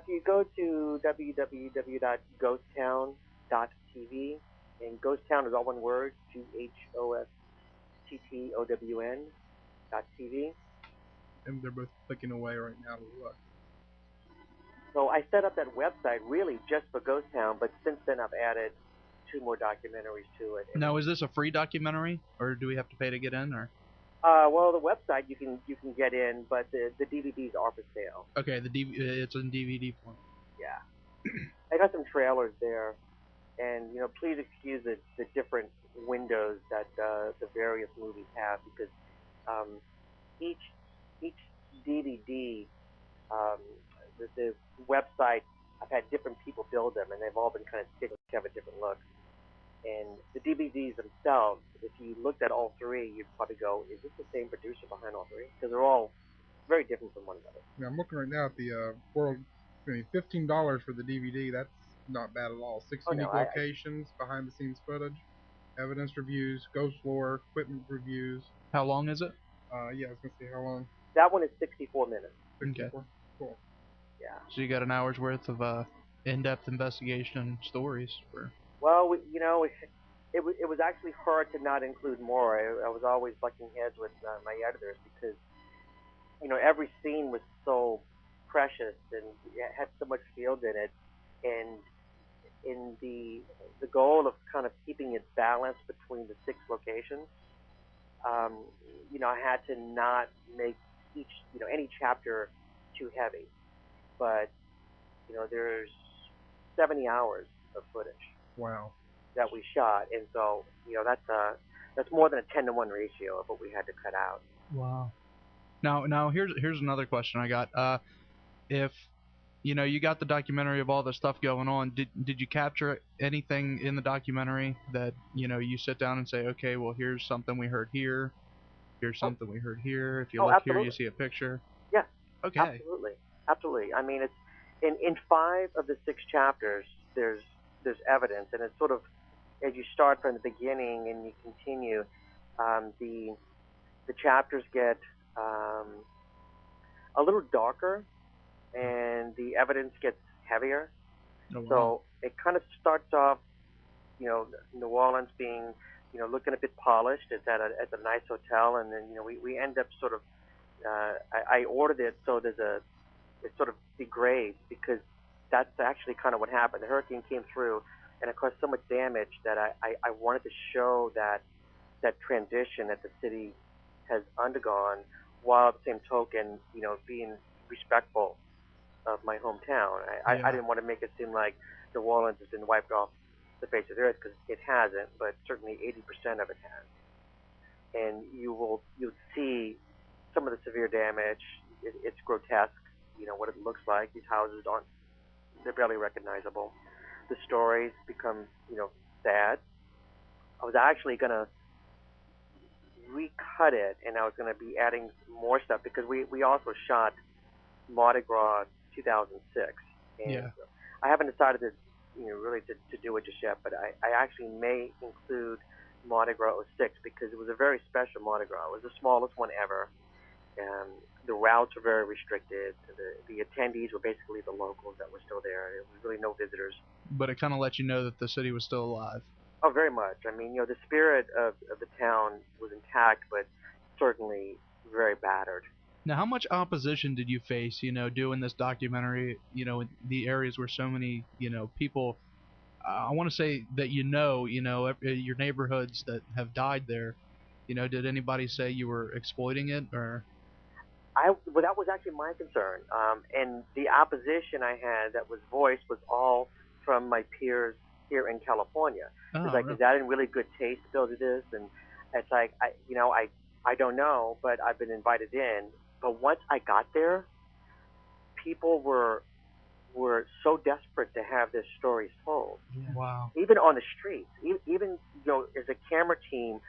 S4: If you go to www.ghosttown.tv, and Ghost Town is all one word, GHOSTTOWN.TV.
S2: and they're both clicking away right now to look.
S4: So I set up that website really just for Ghost Town, but since then I've added 2 more documentaries to it.
S1: Now, is this a free documentary, or do we have to pay to get in, or?
S4: Well, the website you can get in, but the DVDs are for sale.
S1: Okay, it's in DVD form.
S4: Yeah, I got some trailers there, and please excuse the different windows that the various movies have, because each DVD, the website, I've had different people build them, and they've all been kind of have a different look. And the DVDs themselves, if you looked at all 3, you'd probably go, is this the same producer behind all 3? Because they're all very different from one another.
S2: Now, I'm looking right now at the $15 for the DVD. That's not bad at all. 6 unique locations, behind-the-scenes footage, evidence reviews, ghost lore, equipment reviews.
S1: How long is it?
S2: Yeah, I was going to see how long.
S4: That one is 64 minutes.
S2: 64?
S1: Okay.
S2: Cool.
S4: Yeah.
S1: So you got an hour's worth of in-depth investigation stories for...
S4: Well, it was actually hard to not include more. I was always butting heads with my editors because, every scene was so precious and it had so much field in it. And in the goal of kind of keeping it balanced between the 6 locations, I had to not make any chapter too heavy. But, there's 70 hours of footage.
S2: Wow.
S4: That we shot, and so, that's more than a 10-to-1 ratio of what we had to cut out.
S1: Wow. Now here's another question I got. If you got the documentary of all the stuff going on, did you capture anything in the documentary that you sit down and say, okay, well, here's something we heard here, here's something we heard here. If you look
S4: absolutely.
S1: here, you see a picture.
S4: Yeah.
S1: Okay.
S4: Absolutely. I mean, it's in 5 of the 6 chapters, there's evidence, and it's sort of, as you start from the beginning and you continue, the chapters get a little darker, and the evidence gets heavier.
S1: Oh, wow.
S4: So it kind of starts off, New Orleans being, looking a bit polished. It's at a nice hotel, and then we end up sort of. I ordered it so it sort of degrades, because that's actually kind of what happened. The hurricane came through, and it caused so much damage that I wanted to show that transition that the city has undergone, while at the same token, being respectful of my hometown. I didn't want to make it seem like New Orleans has been wiped off the face of the earth, because it hasn't, but certainly 80% of it has. And you'll see some of the severe damage. It's grotesque, what it looks like. These houses they're barely recognizable. The stories become, sad. I was actually going to recut it, and I was going to be adding more stuff, because we also shot Mardi Gras 2006, and I haven't decided to really to do it just yet, but I actually may include Mardi Gras 06, because it was a very special Mardi Gras. It was the smallest one ever. The routes were very restricted. The attendees were basically the locals that were still there. There was really no visitors.
S1: But it kind of let you know that the city was still alive.
S4: Oh, very much. I mean, the spirit of the town was intact, but certainly very battered.
S1: Now, how much opposition did you face, doing this documentary, in the areas where so many, people, I want to say that your neighborhoods that have died there, did anybody say you were exploiting it, or?
S4: Well, that was actually my concern. And the opposition I had that was voiced was all from my peers here in California. It's like,
S1: really?
S4: Is that in really good taste to go to this? And it's like, I don't know, but I've been invited in. But once I got there, people were so desperate to have their stories told.
S1: Yeah. Wow.
S4: Even on the streets, even as a camera team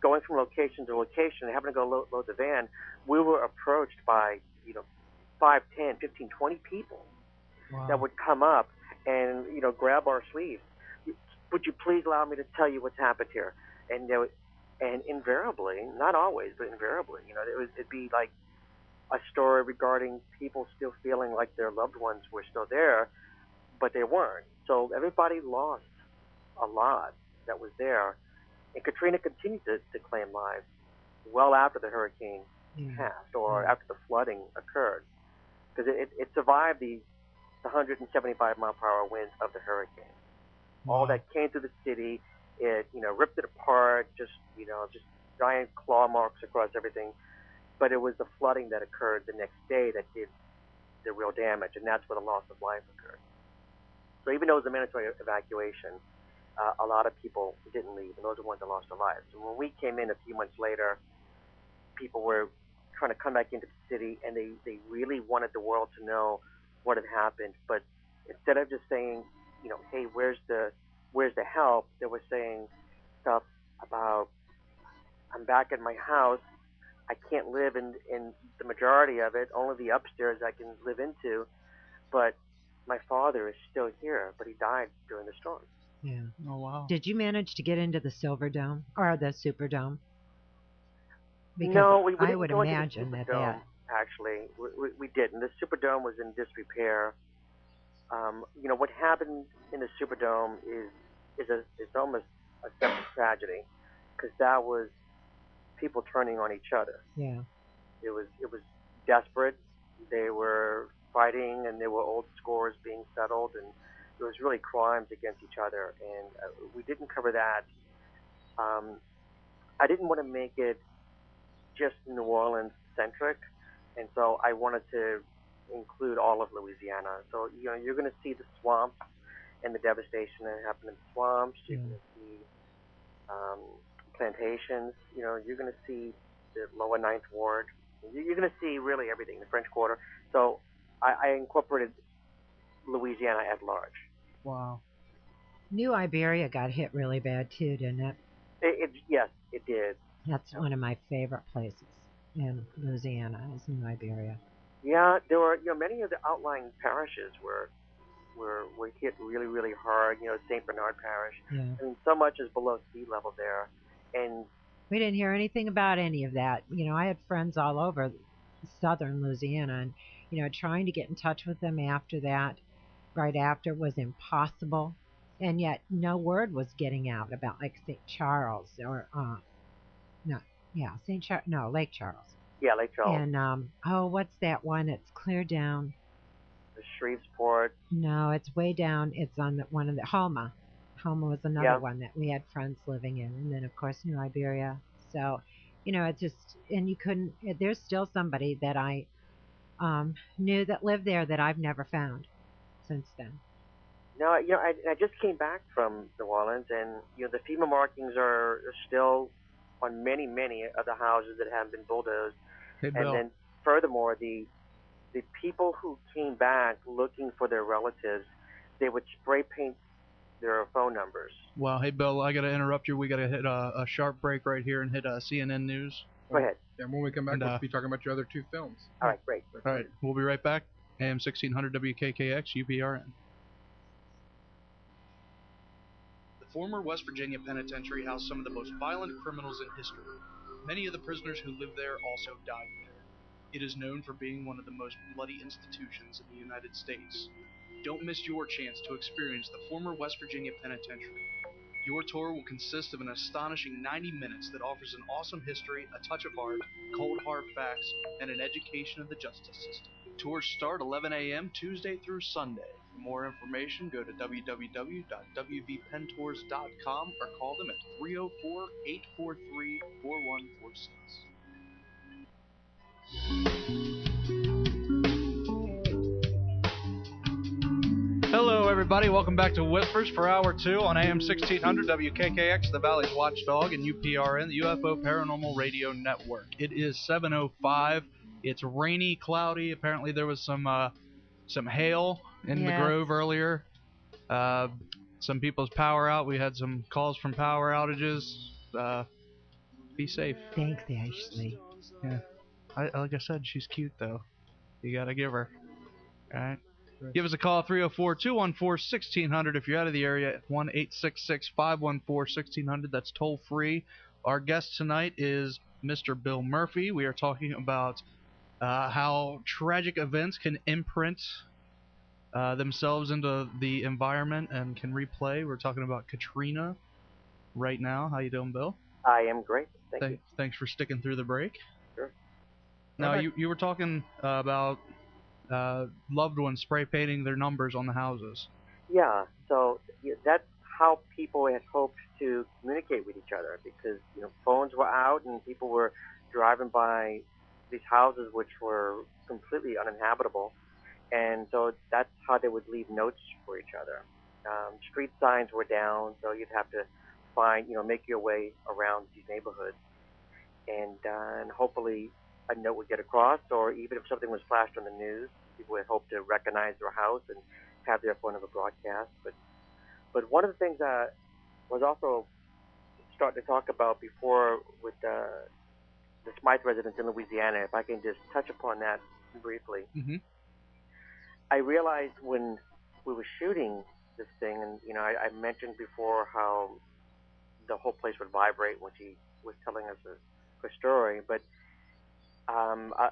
S4: going from location to location and having to go load the van, we were approached by 5, 10, 15, 20 people. Wow. That would come up and grab our sleeves. Would you please allow me to tell you what's happened here? And and invariably, not always, but invariably, it'd be like a story regarding people still feeling like their loved ones were still there, but they weren't. So everybody lost a lot that was there. And Katrina continued to claim lives well after the hurricane passed, or after the flooding occurred, because it survived the 175-mile-per-hour winds of the hurricane. Wow. All that came through the city, it ripped it apart, just giant claw marks across everything. But it was the flooding that occurred the next day that did the real damage, and that's where the loss of life occurred. So even though it was a mandatory evacuation, a lot of people didn't leave, and those are the ones that lost their lives. So when we came in a few months later, people were trying to come back into the city, and they really wanted the world to know what had happened. But instead of just saying, hey, where's the help, they were saying stuff about, I'm back at my house, I can't live in the majority of it, only the upstairs I can live into, but my father is still here, but he died during the storm.
S3: Yeah.
S1: Oh, wow.
S3: Did you manage to get into the Silver Dome or the Superdome? Because
S4: no, we
S3: I
S4: didn't
S3: would
S4: go into
S3: imagine
S4: the
S3: that
S4: Superdome, actually. We didn't. The Superdome was in disrepair. What happened in the Superdome is almost a separate tragedy, because that was people turning on each other.
S3: Yeah.
S4: It was desperate. They were fighting, and there were old scores being settled, and there was really crimes against each other. And we didn't cover that. I didn't want to make it just New Orleans centric, and so I wanted to include all of Louisiana. So you're going to see the swamps and the devastation that happened in the swamps. You're going to see plantations. You're going to see the lower Ninth Ward. You're going to see really everything, the French Quarter. So I incorporated Louisiana at large.
S3: Wow. New Iberia got hit really bad too, didn't it?
S4: Yes, it did.
S3: That's one of my favorite places in Louisiana is New Iberia.
S4: Yeah, there were many of the outlying parishes were hit really, really hard. St. Bernard Parish.
S3: Yeah.
S4: I mean, so much is below sea level there, and
S3: we didn't hear anything about any of that. I had friends all over southern Louisiana, and trying to get in touch with them after that, right after, was impossible. And yet, no word was getting out about like St. Charles or Lake Charles.
S4: Yeah, Lake Charles.
S3: And what's that one that's clear down?
S4: The Shreveport.
S3: No, it's way down. It's on one of the Homa. Homa was another one that we had friends living in, and then of course New Iberia. So, it's just, and you couldn't. There's still somebody that I knew that lived there that I've never found since then.
S4: No, I just came back from New Orleans, and the FEMA markings are still on many of the houses that haven't been bulldozed.
S1: Hey,
S4: and
S1: Bill.
S4: Then furthermore, the people who came back looking for their relatives, they would spray paint their phone numbers.
S1: Wow. Hey, Bill, I got to interrupt you. We got to hit a sharp break right here and hit CNN News.
S4: Go ahead.
S2: And when we come back, we'll be talking about your other two films.
S4: All right, great.
S1: All right, we'll be right back. AM 1600 WKKX, UPRN. The former West Virginia penitentiary housed some of the most violent criminals in history. Many of the prisoners who lived there also died there. It is known for being one of the most bloody institutions in the United States. Don't miss your chance to experience the former West Virginia penitentiary. Your tour will consist of an astonishing 90 minutes that offers an awesome history, a touch of art, cold hard facts, and an education of the justice system. Tours start 11 a.m. Tuesday through Sunday. For more information, go to www.wvpentours.com or call them at 304-843-4146. Hello, everybody. Welcome back to Whispers for Hour 2 on AM 1600 WKKX, the Valley's Watchdog, and UPRN, the UFO Paranormal Radio Network. It is 7:05. It's rainy, cloudy. Apparently, there was some hail in the Grove earlier. Some people's power out. We had some calls from power outages. Be safe.
S3: Thanks, Ashley.
S1: Yeah. Like I said, she's cute, though. You gotta give her. All right. Give us a call, 304-214-1600 if you're out of the area, 1-866-514-1600. That's toll free. Our guest tonight is Mr. Bill Murphy. We are talking about how tragic events can imprint themselves into the environment and can replay. We're talking about Katrina right now. How you doing, Bill?
S4: I am great. Thank you.
S1: Thanks for sticking through the break.
S4: Sure.
S1: Now, you were talking about loved ones spray painting their numbers on the houses.
S4: Yeah, so that's how people had hoped to communicate with each other, because phones were out and people were driving by these houses which were completely uninhabitable, and so that's how they would leave notes for each other. Street signs were down, so you'd have to make your way around these neighborhoods, and hopefully a note would get across, or even if something was flashed on the news, people would hope to recognize their house and have their phone of a broadcast. But one of the things that was also starting to talk about before with the Smythe residence in Louisiana, if I can just touch upon that briefly.
S1: Mm-hmm.
S4: I realized when we were shooting this thing, and I mentioned before how the whole place would vibrate when she was telling us her story, but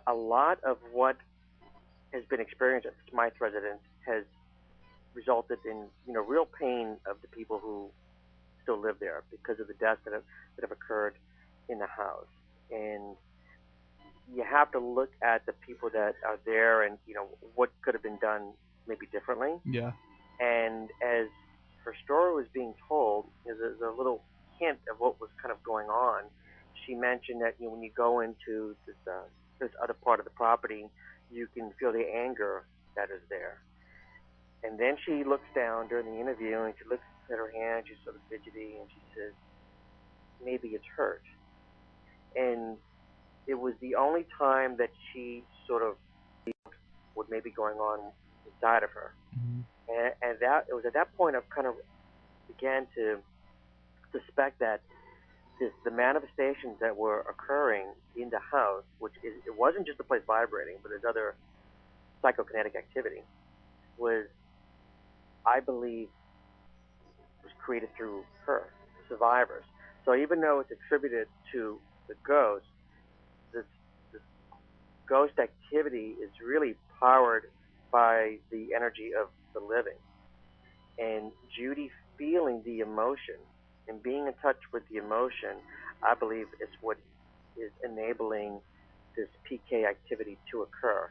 S4: a lot of what has been experienced at the Smythe residence has resulted in real pain of the people who still live there because of the deaths that have occurred in the house. And you have to look at the people that are there and what could have been done maybe differently.
S1: Yeah.
S4: And as her story was being told, there's a little hint of what was kind of going on. she mentioned that when you go into this other part of the property, you can feel the anger that is there. And then she looks down during the interview and she looks at her hand, she's sort of fidgety, and she says, maybe it's hurt. And it was the only time that she sort of what may be going on inside of her.
S1: Mm-hmm.
S4: And that it was at that point I kind of began to suspect that the manifestations that were occurring in the house, it wasn't just the place vibrating, but there's other psychokinetic activity, was, I believe, was created through her, survivors. So even though it's attributed to the ghost, this ghost activity is really powered by the energy of the living. And Judy feeling the emotion and being in touch with the emotion, I believe, is what is enabling this PK activity to occur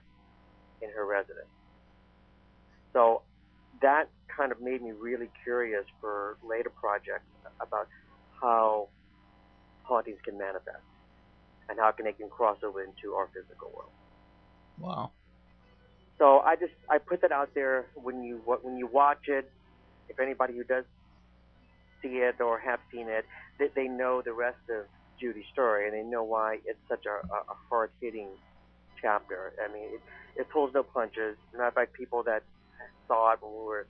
S4: in her residence. So that kind of made me really curious for later projects about how hauntings can manifest and how they can cross over into our physical world.
S1: Wow.
S4: So I put that out there. When you watch it, if anybody who does see it or have seen it, they know the rest of Judy's story, and they know why it's such a hard-hitting chapter. I mean, it pulls no punches. Matter of fact, people that saw it when we were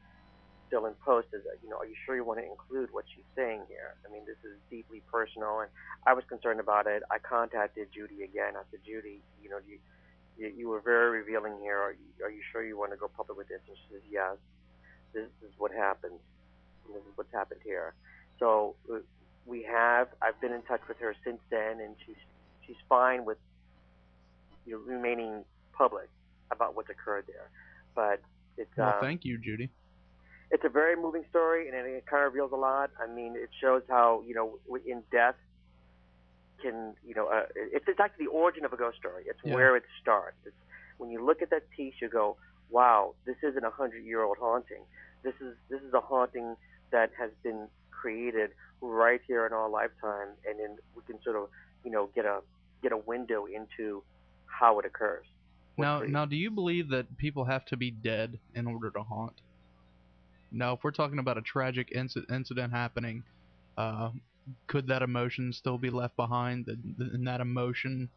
S4: still in post is, are you sure you want to include what she's saying here? I mean, this is deeply personal, and I was concerned about it. I contacted Judy again. I said, Judy, you were very revealing here. Are you sure you want to go public with this? And she says, yes. This is what happens. And this is what's happened here. So I've been in touch with her since then, and she's fine with remaining public about what's occurred there. But it's
S1: well, thank you, Judy.
S4: It's a very moving story, and it kind of reveals a lot. I mean, it shows how in death can it's actually the origin of a ghost story. It's where it starts. It's when you look at that piece, you go, wow, this isn't a 100-year-old haunting. This is a haunting that has been created right here in our lifetime, and then we can sort of get a window into how it occurs.
S1: Now, do you believe that people have to be dead in order to haunt? Now, if we're talking about a tragic incident happening, could that emotion still be left behind? And that emotion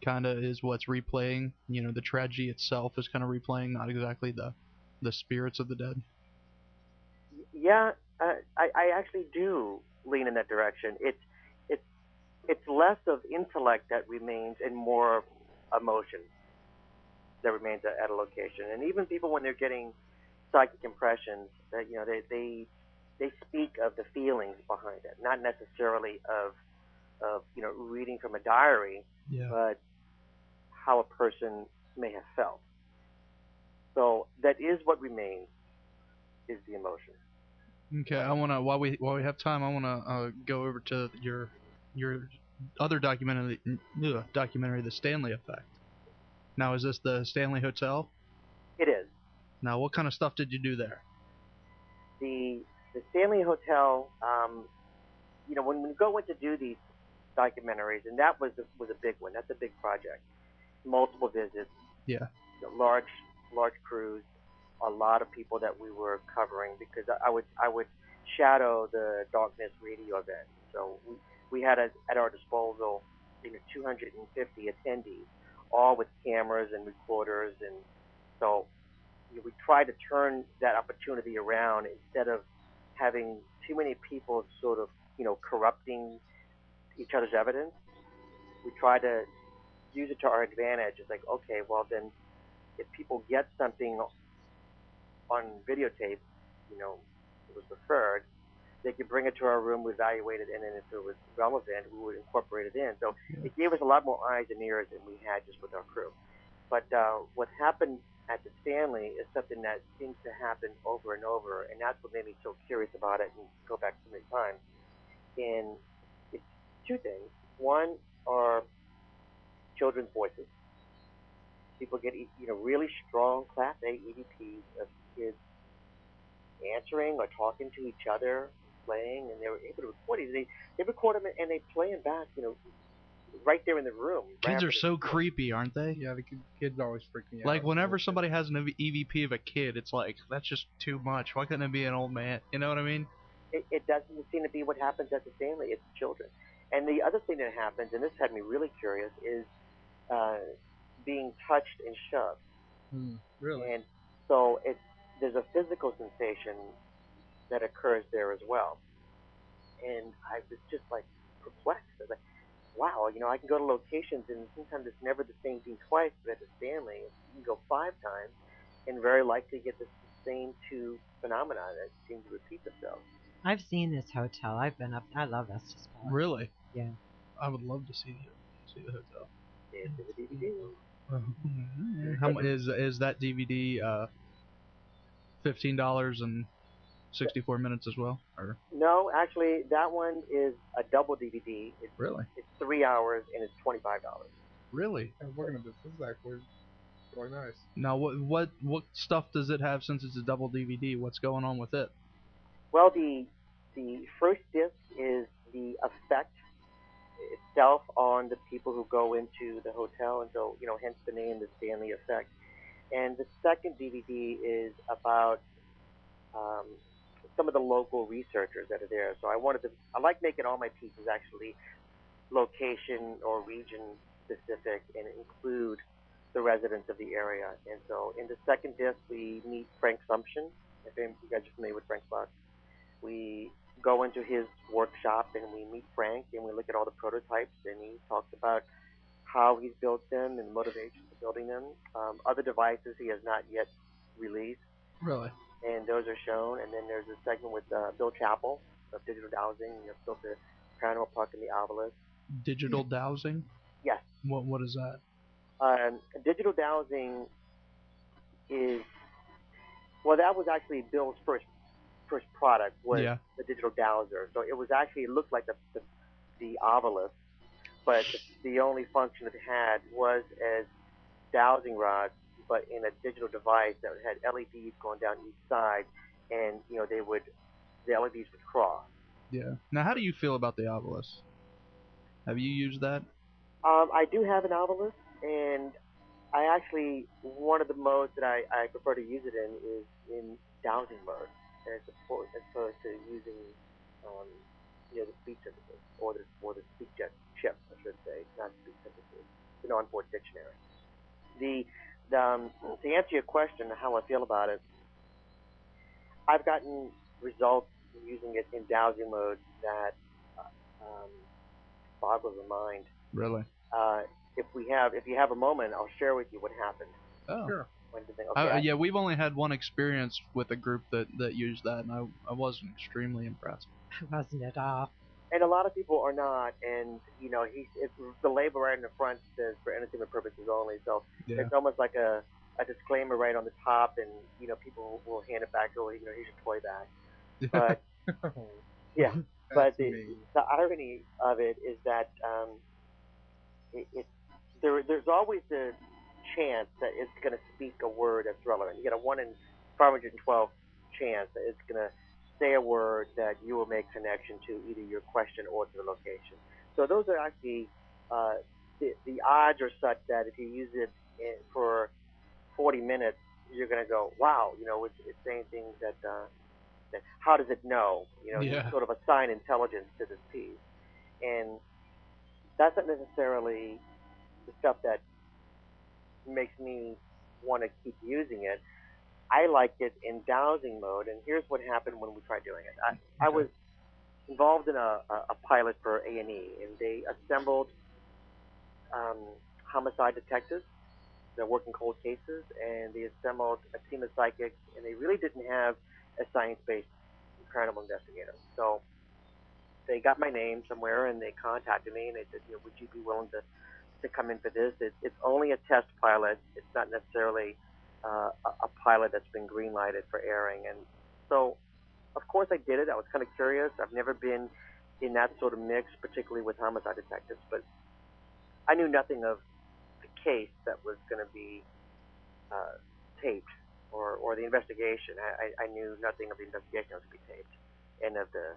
S1: kind of is what's replaying. The tragedy itself is kind of replaying, not exactly the spirits of the dead.
S4: Yeah, I actually do lean in that direction. It's less of intellect that remains and more emotion that remains at a location. And even people, when they're getting psychic impressions, that they speak of the feelings behind it, not necessarily of reading from a diary, but how a person may have felt. So that is what remains, is the emotion.
S1: Okay, I wanna while we have time, I wanna go over to your other documentary, the Stanley Effect. Now, is this the Stanley Hotel?
S4: It is.
S1: Now, what kind of stuff did you do there?
S4: The Stanley Hotel, when we go in to do these documentaries, and that was a big one. That's a big project. Multiple visits.
S1: Yeah.
S4: Large crews. A lot of people that we were covering, because I would shadow the Darkness radio event. So we had at our disposal 250 attendees, all with cameras and recorders, and so we try to turn that opportunity around instead of having too many people sort of corrupting each other's evidence. We try to use it to our advantage. It's like, okay, well then, if people get something on videotape, it was preferred, they could bring it to our room, we evaluate it, and then if it was relevant, we would incorporate it in. So it gave us a lot more eyes and ears than we had just with our crew. But what happened at the Stanley is something that seems to happen over and over, and that's what made me so curious about it and go back so many times. And it's two things. One are children's voices. People get really strong Class A EVPs of kids answering or talking to each other, playing, and they were able to record these. They record them and they play them back, right there in the room.
S1: Kids are so creepy, aren't they?
S2: Yeah, the kids always freak me out.
S1: Like, whenever somebody has an EVP of a kid, it's like, that's just too much. Why couldn't it be an old man? You know what I mean?
S4: It doesn't seem to be what happens at the Stanley. It's children. And the other thing that happens, and this had me really curious, is being touched and shoved.
S2: Really?
S4: And so there's a physical sensation that occurs there as well. And I was just like perplexed. I was like, wow, I can go to locations and sometimes it's never the same thing twice, but at the Stanley, you can go 5 times and very likely get the same 2 phenomena that seem to repeat themselves.
S3: I've seen this hotel. I've been up. I love Estes Park.
S1: Really?
S3: Yeah.
S1: I would love to see the hotel.
S4: It's in the DVD.
S1: How much is that DVD? $15 and 64 minutes as well? Or?
S4: No, actually, that one is a double DVD.
S1: Really?
S4: It's 3 hours and it's $25.
S1: Really?
S2: I was looking at this. This is actually really nice.
S1: Now, what stuff does it have since it's a double DVD? What's going on with it?
S4: Well, the first disc is the effect itself on the people who go into the hotel, and so hence the name, the Stanley Effect. And the second DVD is about some of the local researchers that are there. So I like making all my pieces actually location or region specific and include the residents of the area. And so in the second disc, we meet Frank Sumption. If you guys are familiar with Frank's box, we go into his workshop and we meet Frank and we look at all the prototypes and he talks about how he's built them and the motivation for building them. Other devices he has not yet released.
S1: Really?
S4: And those are shown. And then there's a segment with Bill Chappell of Digital Dowsing. Built the Paranormal Park and the Obelisk.
S1: Digital Dowsing?
S4: Yes.
S1: What is that?
S4: Digital Dowsing is, well, that was actually Bill's first product was the Digital Dowser. So it was actually, it looked like the Obelisk, but the only function it had was as dowsing rods, but in a digital device that had LEDs going down each side, and the LEDs would cross.
S1: Yeah. Now, how do you feel about the Obelisk? Have you used that?
S4: I do have an Obelisk, and I actually, one of the modes that I prefer to use it in is in dowsing mode, as opposed to using the speech synthesis or the speech chip, I should say, not speech synthesis, the on-board dictionary. To answer your question, how I feel about it, I've gotten results using it in dowsing mode that boggle the mind.
S1: Really?
S4: If you have a moment, I'll share with you what happened.
S1: Oh.
S2: Sure.
S1: Yeah, we've only had one experience with a group that used that, and I wasn't extremely impressed.
S3: I wasn't at all.
S4: And a lot of people are not, and it's the label right in the front says for entertainment purposes only. So it's almost like a disclaimer right on the top, and people will hand it back. Oh, here's your toy back. But yeah, but the irony of it is that there's always the chance that it's going to speak a word that's relevant. You get a 1 in 512 chance that it's going to say a word that you will make connection to either your question or to the location. So those are actually the odds are such that if you use it for 40 minutes, you're going to go, wow, it's saying things that how does it know? You sort of assign intelligence to this piece, and that's not necessarily the stuff that makes me want to keep using it. I liked it in dowsing mode, and here's what happened when we tried doing it. I was involved in a pilot for A&E, and they assembled homicide detectives that work in cold cases, and they assembled a team of psychics, and they really didn't have a science-based paranormal investigator. So they got my name somewhere, and they contacted me, and they said, would you be willing to come in for this? It's only a test pilot. It's not necessarily a pilot that's been green-lighted for airing. And so, of course, I did it. I was kind of curious. I've never been in that sort of mix, particularly with homicide detectives, but I knew nothing of the case that was going to be taped or the investigation. I knew nothing of the investigation that was going to be taped and of the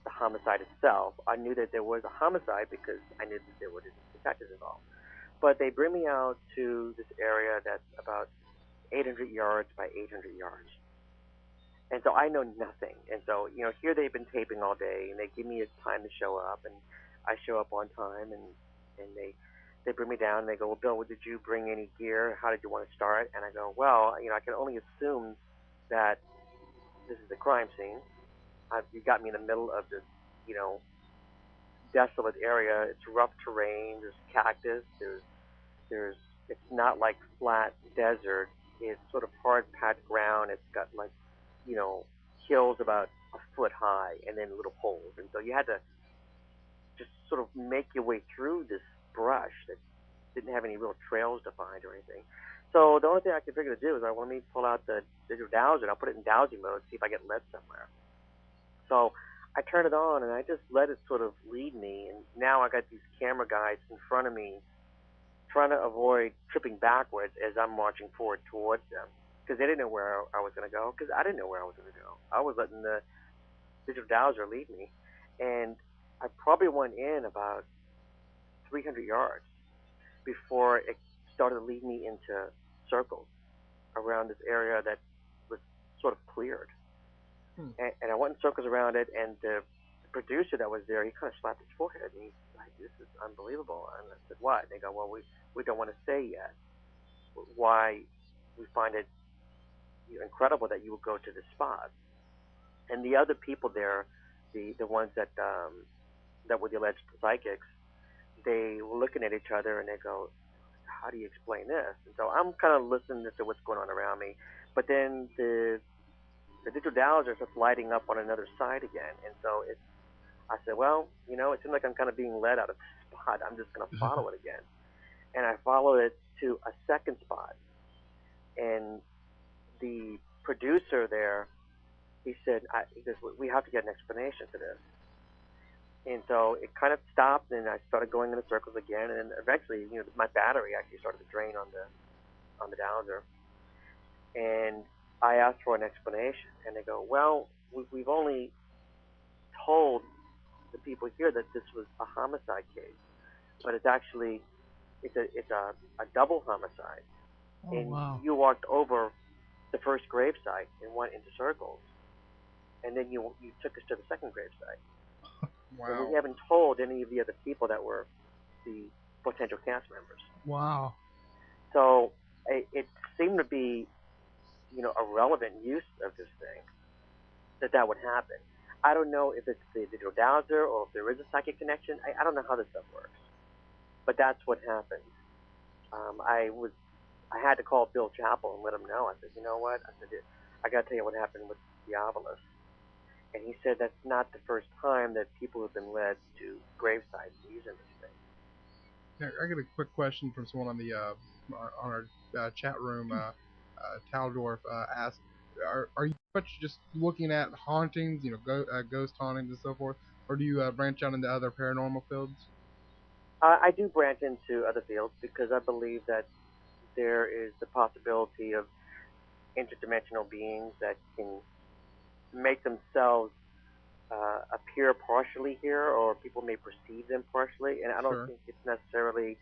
S4: the homicide itself. I knew that there was a homicide because I knew that there were detectives involved. But they bring me out to this area that's about 800 yards by 800 yards. And so I know nothing. And so, here they've been taping all day, and they give me a time to show up, and I show up on time, and they bring me down, and they go, well, Bill, did you bring any gear? How did you want to start? And I go, well, I can only assume that this is the crime scene. You got me in the middle of this, desolate area. It's rough terrain. There's cactus. It's not like flat desert. It's sort of hard packed ground. It's got hills about a foot high and then little holes. And so you had to just sort of make your way through this brush that didn't have any real trails defined or anything. So the only thing I could figure to do is let me pull out the digital dowser and I'll put it in dowsing mode, see if I get led somewhere. So I turn it on and I just let it sort of lead me. And now I got these camera guys in front of me trying to avoid tripping backwards as I'm marching forward towards them, because they didn't know where I was going to go, because I didn't know where I was going to go. I was letting the digital dowser lead me. And I probably went in about 300 yards before it started to lead me into circles around this area that was sort of cleared. And I went in circles around it, and the producer that was there, he kind of slapped his forehead, and he's like, this is unbelievable. And I said, what? And they go, well, we don't want to say yet why we find it incredible that you would go to this spot. And the other people there, the ones that were the alleged psychics, they were looking at each other and they go, how do you explain this? And so I'm kind of listening to what's going on around me. But then the digital dowser starts lighting up on another side again. And so I said, well, it seems like I'm kind of being led out of the spot. I'm just going to follow it again. And I followed it to a second spot. And the producer there, he said, we have to get an explanation to this. And so it kind of stopped, and I started going in the circles again. And eventually, my battery actually started to drain on the dowser. And I asked for an explanation, and they go, well, we've only told the people here that this was a homicide case, but it's actually it's a double homicide.
S1: Oh,
S4: and
S1: wow.
S4: You walked over the first gravesite and went into circles, and then you took us to the second gravesite.
S2: Wow.
S4: And we haven't told any of the other people that were the potential cast members.
S1: Wow.
S4: So it seemed to be, a relevant use of this thing, that would happen. I don't know if it's the digital dowser or if there is a psychic connection. I don't know how this stuff works, but that's what happened. I had to call Bill Chappell and let him know. I said, you know what? I said, I got to tell you what happened with the obelisk. And he said that's not the first time that people have been led to gravesites using this thing.
S2: Now, I got a quick question from someone on the on our chat room. Taldorf asked, "Are you much just looking at hauntings, ghost hauntings and so forth, or do you branch out into other paranormal fields?"
S4: I do branch into other fields because I believe that there is the possibility of interdimensional beings that can make themselves appear partially here, or people may perceive them partially, and I don't think it's necessarily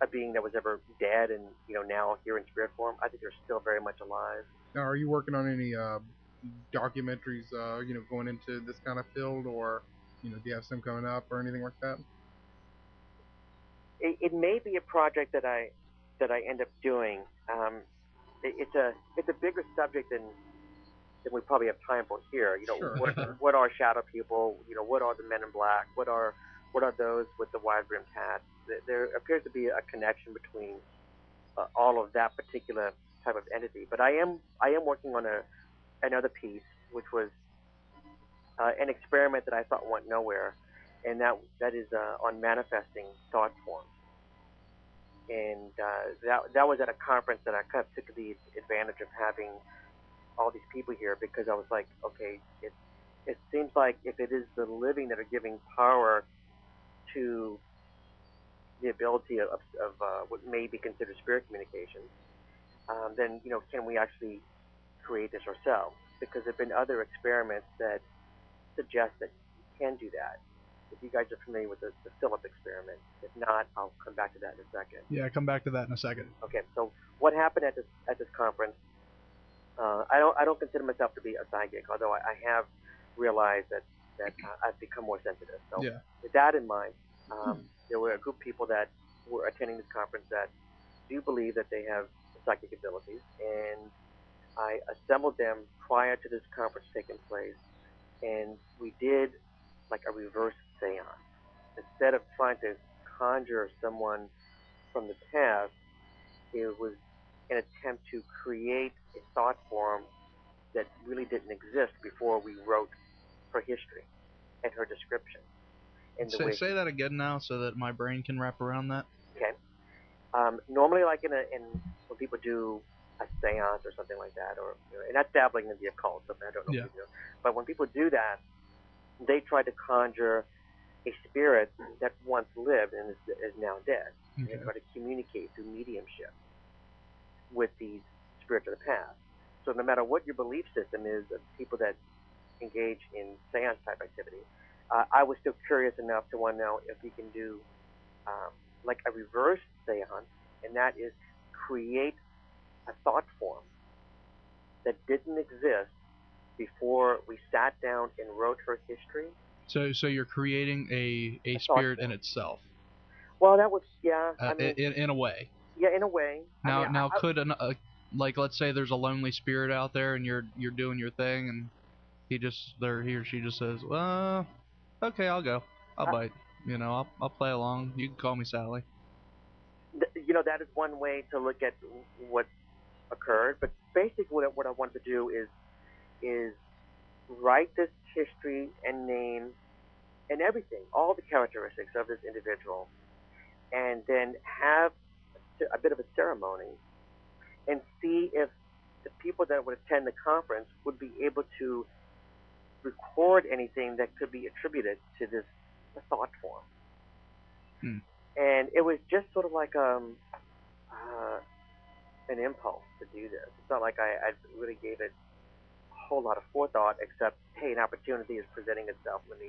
S4: a being that was ever dead and now here in spirit form. I think they're still very much alive.
S2: Now, are you working on any documentaries, going into this kind of field, or do you have some coming up or anything like that?
S4: It may be a project that I end up doing. It's a bigger subject than we probably have time for here. What are shadow people? What are the men in black? What are those with the wide brimmed hats? There appears to be a connection between all of that particular type of entity. But I am working on another piece, which was an experiment that I thought went nowhere, and that is on manifesting thought forms. And that was at a conference that I kind of took the advantage of having all these people here, because I was like, okay, it seems like if it is the living that are giving power to the ability of what may be considered spirit communication, then can we actually create this ourselves? because there have been other experiments that suggest that you can do that. If you guys are familiar with the Philip experiment, if not, I'll come back to that in a second.
S1: Yeah, come back to that in a second.
S4: Okay, so what happened at this conference? I don't consider myself to be a psychic, although I have realized that I've become more sensitive. So
S1: Yeah.
S4: with that in mind, there were a group of people that were attending this conference that do believe that they have psychic abilities, and I assembled them prior to this conference taking place, and we did like a reverse seance. Instead of trying to conjure someone from the past, it was an attempt to create a thought form that really didn't exist before we wrote her history and her description. And the
S1: Say that again now so that my brain can wrap around that.
S4: Okay. Normally, like when people do a seance or something like that, or and that's dabbling in the occult, something I don't know if you know. But when people do that, they try to conjure a spirit that once lived and is now dead. Okay. And they try to communicate through mediumship with these spirits of the past. So no matter what your belief system is of people that engage in seance type activity, I was still curious enough to want to know if we can do like a reverse seance, and that is create a thought form that didn't exist before we sat down and wrote her history.
S1: So you're creating a spirit in itself.
S4: Well, that was I mean,
S1: in a way.
S4: Yeah, in a way.
S1: Now could like let's say there's a lonely spirit out there and you're doing your thing and he or she just says, well, okay, I'll go. I'll bite. I'll play along. You can call me Sally.
S4: That is one way to look at what occurred. But basically, what I wanted to do is write this history and name and everything, all the characteristics of this individual, and then have a bit of a ceremony and see if the people that would attend the conference would be able to record anything that could be attributed to this thought form. And it was just sort of like an impulse to do this. It's not like I really gave it a whole lot of forethought, except, hey, an opportunity is presenting itself. Let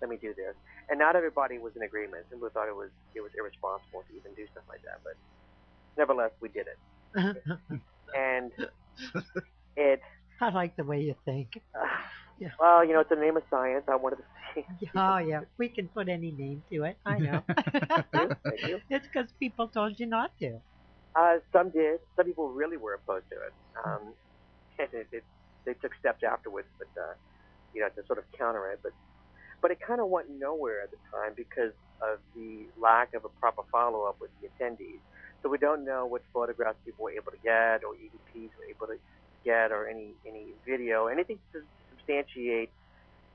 S4: me do this. And not everybody was in agreement. Some people thought it was irresponsible to even do stuff like that. But nevertheless, we did it. And it.
S3: I like the way you think.
S4: Yeah. Well, it's a name of science. I wanted to see.
S3: Oh, yeah. We can put any name to it. I know.
S4: Thank you.
S3: It's because people told you not to.
S4: Some did. Some people really were opposed to it. And they took steps afterwards, but to sort of counter it. But it kind of went nowhere at the time because of the lack of a proper follow-up with the attendees. So we don't know what photographs people were able to get, or EVPs were able to get, or any video, anything to substantiate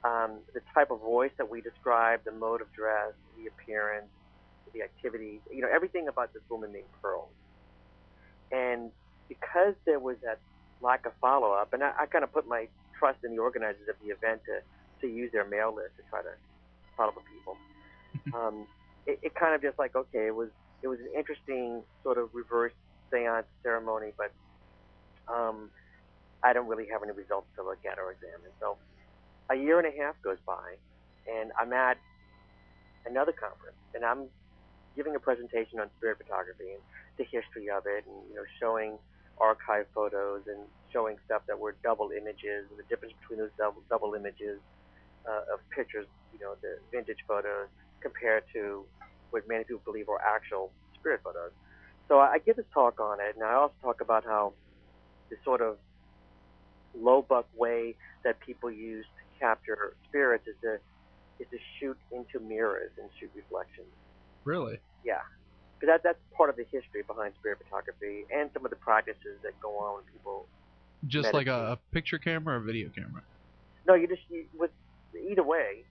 S4: the type of voice that we described, the mode of dress, the appearance, the activities, everything about this woman named Pearl. And because there was that lack of follow-up, and I kind of put my trust in the organizers of the event to use their mail list to try to follow up with people. It kind of just like, okay, it was an interesting sort of reverse seance ceremony, but I don't really have any results to look at or examine. So a year and a half goes by, and I'm at another conference, and I'm giving a presentation on spirit photography and the history of it, and showing archive photos and showing stuff that were double images and the difference between those double images of pictures, the vintage photos compared to what many people believe are actual spirit photos. So I give this talk on it, and I also talk about how this sort of low buck way that people use to capture spirits is to shoot into mirrors and shoot reflections.
S1: Really?
S4: Yeah. Because that's part of the history behind spirit photography and some of the practices that go on when people
S1: just
S4: meditate.
S1: Like a picture camera or a video camera?
S4: No, with either way,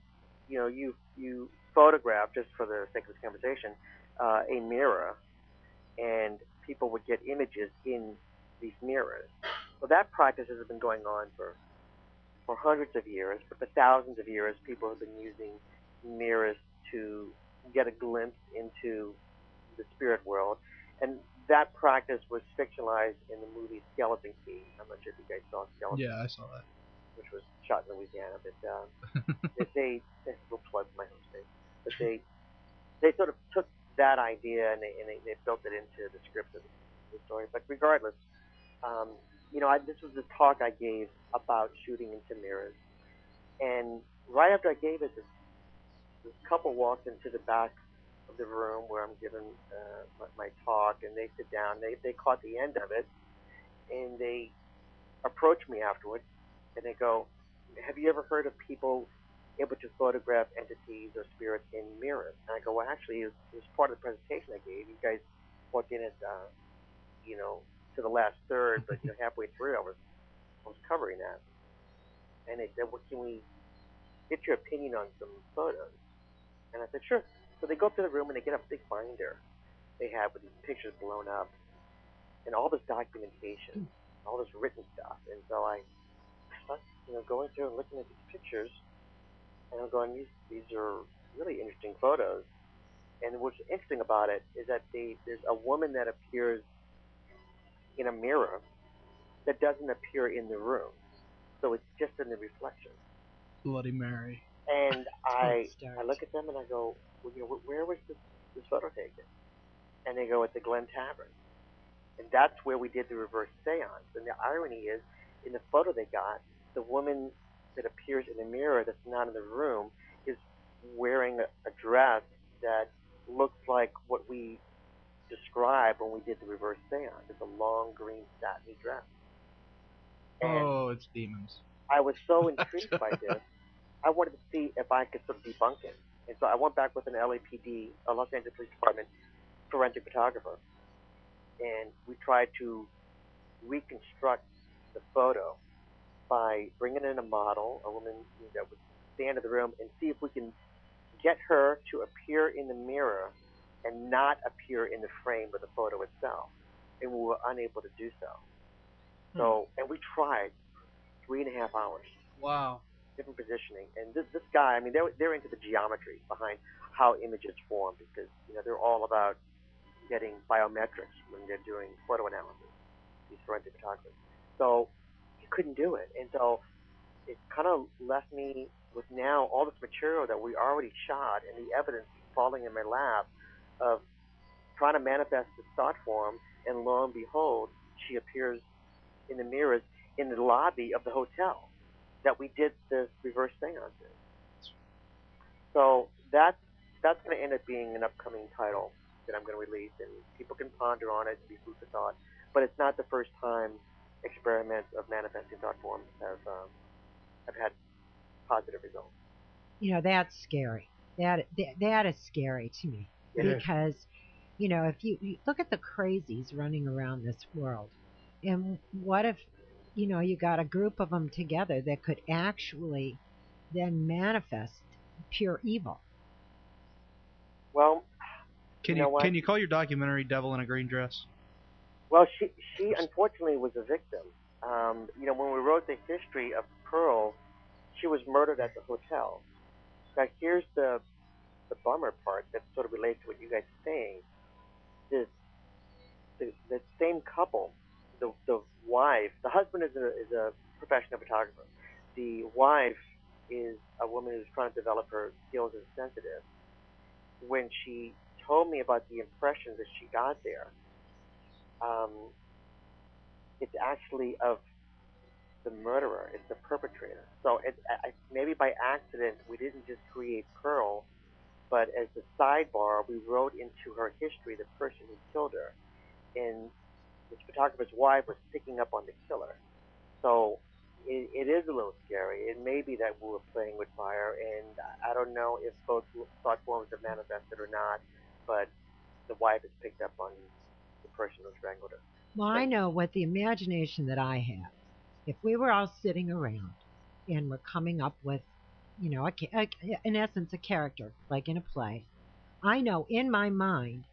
S4: you photograph, just for the sake of this conversation, a mirror, and people would get images in these mirrors. So that practice has been going on for hundreds of years, but for thousands of years, people have been using mirrors to get a glimpse into the spirit world. And that practice was fictionalized in the movie Skeleton Key. I'm not sure if you guys saw Skeleton Key.
S1: Yeah, I saw that.
S4: which was shot in Louisiana. But they a little plug for my home state. But they sort of took that idea and they built it into the script of the story. But regardless, this was a talk I gave about shooting into mirrors, and right after I gave it, this couple walked into the back of the room where I'm giving my talk, and they sit down. They caught the end of it, and they approach me afterwards, and they go, "Have you ever heard of people able to photograph entities or spirits in mirrors?" And I go, "Well, actually, it was part of the presentation I gave. You guys walked in at, to the last third, but halfway through, I was covering that." And they said, "Well, can we get your opinion on some photos?" And I said, "Sure." So they go up to the room and they get a big binder they have with these pictures blown up and all this documentation, all this written stuff. And so I start, going through and looking at these pictures, and I'm going, these are really interesting photos. And what's interesting about it is that there's a woman that appears in a mirror that doesn't appear in the room. So it's just in the reflection.
S1: Bloody Mary.
S4: And I look at them and I go, "Well, where was this photo taken?" And they go, "At the Glen Tavern." And that's where we did the reverse seance. And the irony is, in the photo they got, the woman that appears in the mirror that's not in the room is wearing a dress that looks like what we described when we did the reverse seance. It's a long green satiny dress. And
S1: it's demons.
S4: I was so intrigued by this, I wanted to see if I could sort of debunk it. And so I went back with an LAPD, a Los Angeles Police Department forensic photographer, and we tried to reconstruct the photo by bringing in a model, a woman that would stand in the room, and see if we can get her to appear in the mirror and not appear in the frame of the photo itself. And we were unable to do so. So, and we tried 3.5 hours.
S1: Wow.
S4: Different positioning. And this guy, I mean, they're into the geometry behind how images form, because, they're all about getting biometrics when they're doing photo analysis, these forensic photographers. So he couldn't do it. And so it kind of left me with now all this material that we already shot and the evidence falling in my lap of trying to manifest this thought form, and lo and behold, she appears in the mirrors in the lobby of the hotel that we did this reverse seance in. So that's going to end up being an upcoming title that I'm going to release, and people can ponder on it and be food for thought. But it's not the first time experiments of manifesting thought forms have had positive results.
S3: That's scary. That is scary to me, because if you look at the crazies running around this world, and what if you got a group of them together that could actually then manifest pure evil?
S4: Well,
S1: can you call your documentary "Devil in a Green Dress"?
S4: Well, she unfortunately was a victim. When we wrote the history of Pearl, she was murdered at the hotel. Now, here's the bummer part that sort of relates to what you guys are saying. The same couple, the wife, the husband is a professional photographer. The wife is a woman who's trying to develop her skills as sensitive. When she told me about the impressions that she got there, it's actually of the murderer. It's the perpetrator. So maybe by accident we didn't just create Pearl, but as a sidebar we wrote into her history the person who killed her, and this photographer's wife was picking up on the killer. So it is a little scary. It may be that we were playing with fire, and I don't know if both thought forms have manifested or not, but the wife has picked up on the person who strangled her.
S3: Well, I know what the imagination that I have. If we were all sitting around and we're coming up with, in essence, a character, like in a play, I know in my mind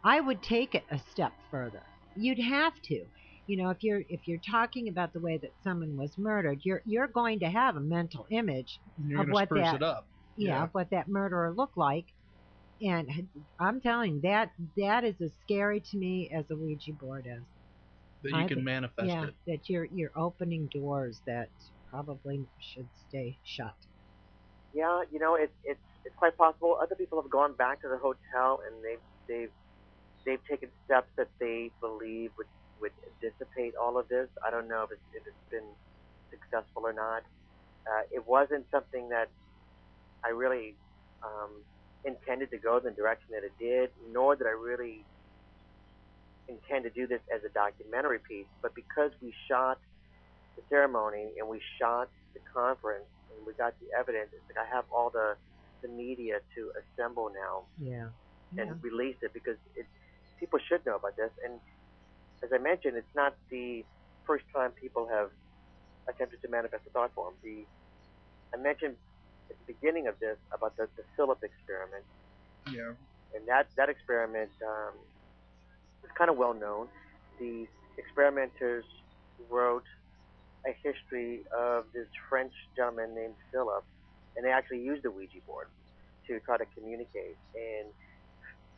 S3: I would take it a step further. You'd have to. If you're talking about the way that someone was murdered, you're going to have a mental image of what what that murderer looked like. And I'm telling you, that is as scary to me as a Ouija board is.
S1: That you can manifest it.
S3: That you're opening doors that probably should stay shut.
S4: Yeah, it's quite possible. Other people have gone back to the hotel and they've taken steps that they believe would dissipate all of this. I don't know if it's been successful or not. It wasn't something that I really intended to go in the direction that it did, nor did I really intend to do this as a documentary piece. But because we shot the ceremony and we shot the conference and we got the evidence, it's like I have all the media to assemble now
S3: Yeah.
S4: and release it because people should know about this. And as I mentioned, it's not the first time people have attempted to manifest a thought form. I mentioned at the beginning of this about the Philip experiment.
S2: Yeah.
S4: And that experiment is kind of well known. The experimenters wrote a history of this French gentleman named Philip, and they actually used the Ouija board to try to communicate. And